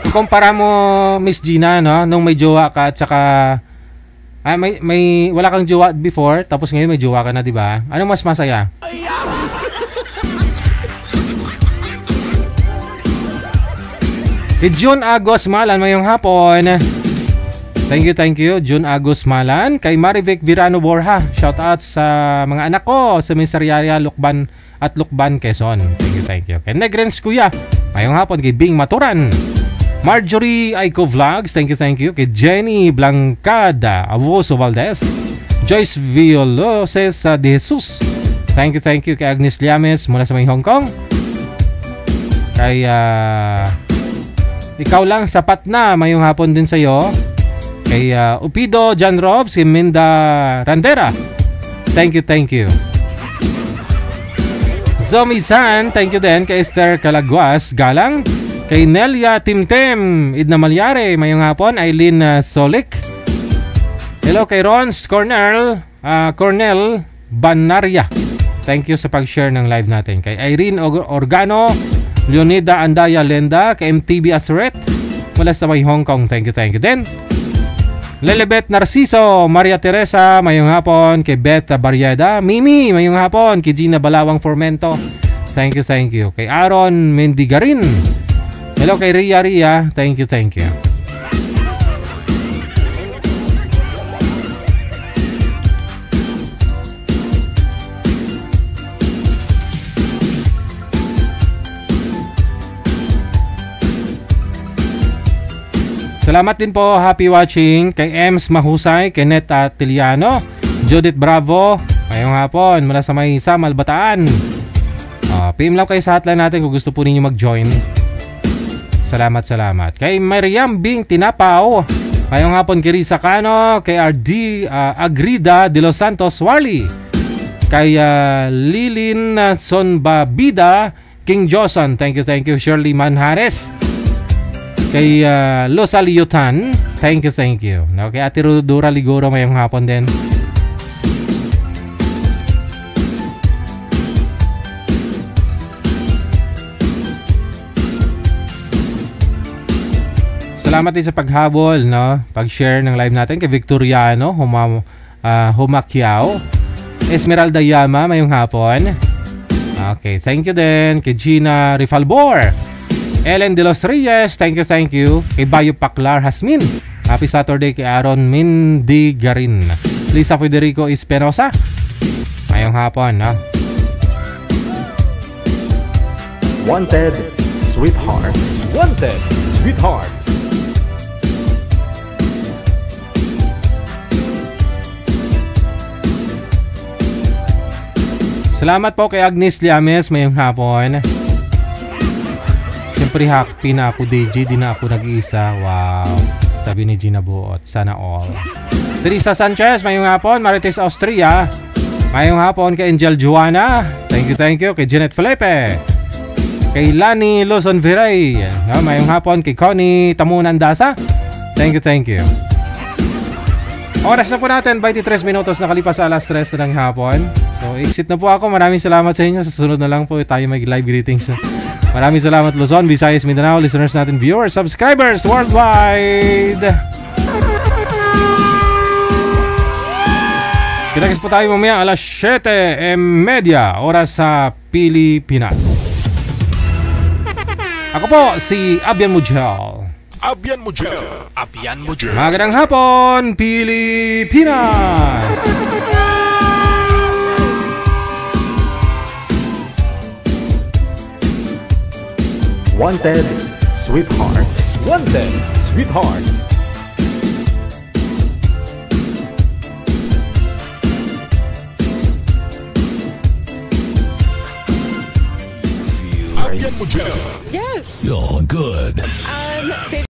Kumpara mo, Miss Gina, no? Nung may jowa ka at saka wala kang jowa before, tapos ngayon may jowa ka na, di ba? Ano mas masaya? Kay June Agos Malan, mayong hapon. Thank you, June Agos Malan. Kay Marivic Virano Borja, shout out sa mga anak ko sa Miseriaria, Lukban at Lukban, Quezon. Thank you. Kay Negrens Kuya, mayong hapon. Kay Bing Maturan. Marjorie Aiko Vlogs, thank you. Kay Jenny Blancada Avoso Valdez. Joyce Viloses de Jesus, thank you. Kay Agnes Liames mula sa may Hong Kong. Kay ikaw lang sapat na, mayong hapon din sa'yo. Kay Upido John Robs, kay Minda Randera, thank you. Zomi San, thank you din. Kay Esther Calaguas Galang. Kay Nelia Timtem Idna Malyare, mayong hapon. Eileen Solik. Hello kay Rons Cornell Banaria, thank you sa pag-share ng live natin. Kay Irene Organo, Leonida Andaya Lenda. Kay MTV Asret mula sa may Hong Kong, thank you din. Lelebet Narciso Maria Teresa, mayong hapon. Kay Beth Barrieda Mimi, mayong hapon. Kay Gina Balawang Formento, Thank you. Kay Aaron Mendigarin. Hello kay Ria. Thank you. Salamat din po, happy watching kay Ems Mahusay, Kenneth Tiliano, Judith Bravo, ngayong hapon mula sa may Samal, Bataan. PM lang kayo sa hotline natin kung gusto po ninyo mag-join. Salamat. Kay Mariam Bing Tinapaw, ngayong hapon kay Risa Cano, kay RD Agrida de Los Santos Wally, kay Lilin Sonbabida, King Joson, thank you. Shirley Manhares, kay Losa Liutan, thank you. Kay Ate Dura Liguro ngayong hapon din. Salamat din sa paghabol, no? Pag-share ng live natin kay Victoriano Humakiao, Esmeralda Yama ngayong hapon. Okay, thank you din kay Gina Rifalbor, Ellen De Los Reyes, thank you. Kay Bayo Paclar Hasmin, happy Saturday. Kay Aaron Mendigarin, Lisa Federico Espinosa ngayong hapon, no? Wanted, Sweetheart. Salamat po kay Agnes Liames ngayong hapon. Siyempre happy na ako, DJ, di na ako nag-iisa. Wow, sabi ni Gina Buot, sana all. Teresa Sanchez ngayong hapon, Marites Austria ngayong hapon. Kay Angel Juana, thank you. Kay Janet Felipe, kay Lani Luzon Viray, ngayong hapon. Kay Connie Tamunan Dasa, thank you. Oras na po natin, 23 minutos nakalipas sa alas 3 ng hapon. So, exit na po ako. Maraming salamat sa inyo. Sa susunod na lang po tayo mag-live greetings. Maraming salamat Luzon, Visayas, Mindanao, listeners natin, viewers, subscribers worldwide. Pinagis po tayo mamaya alas 7:30 oras sa Pilipinas. Ako po si Abian Mujel. Magandang hapon, Pilipinas! Wanted, Sweetheart. Yes. You're good.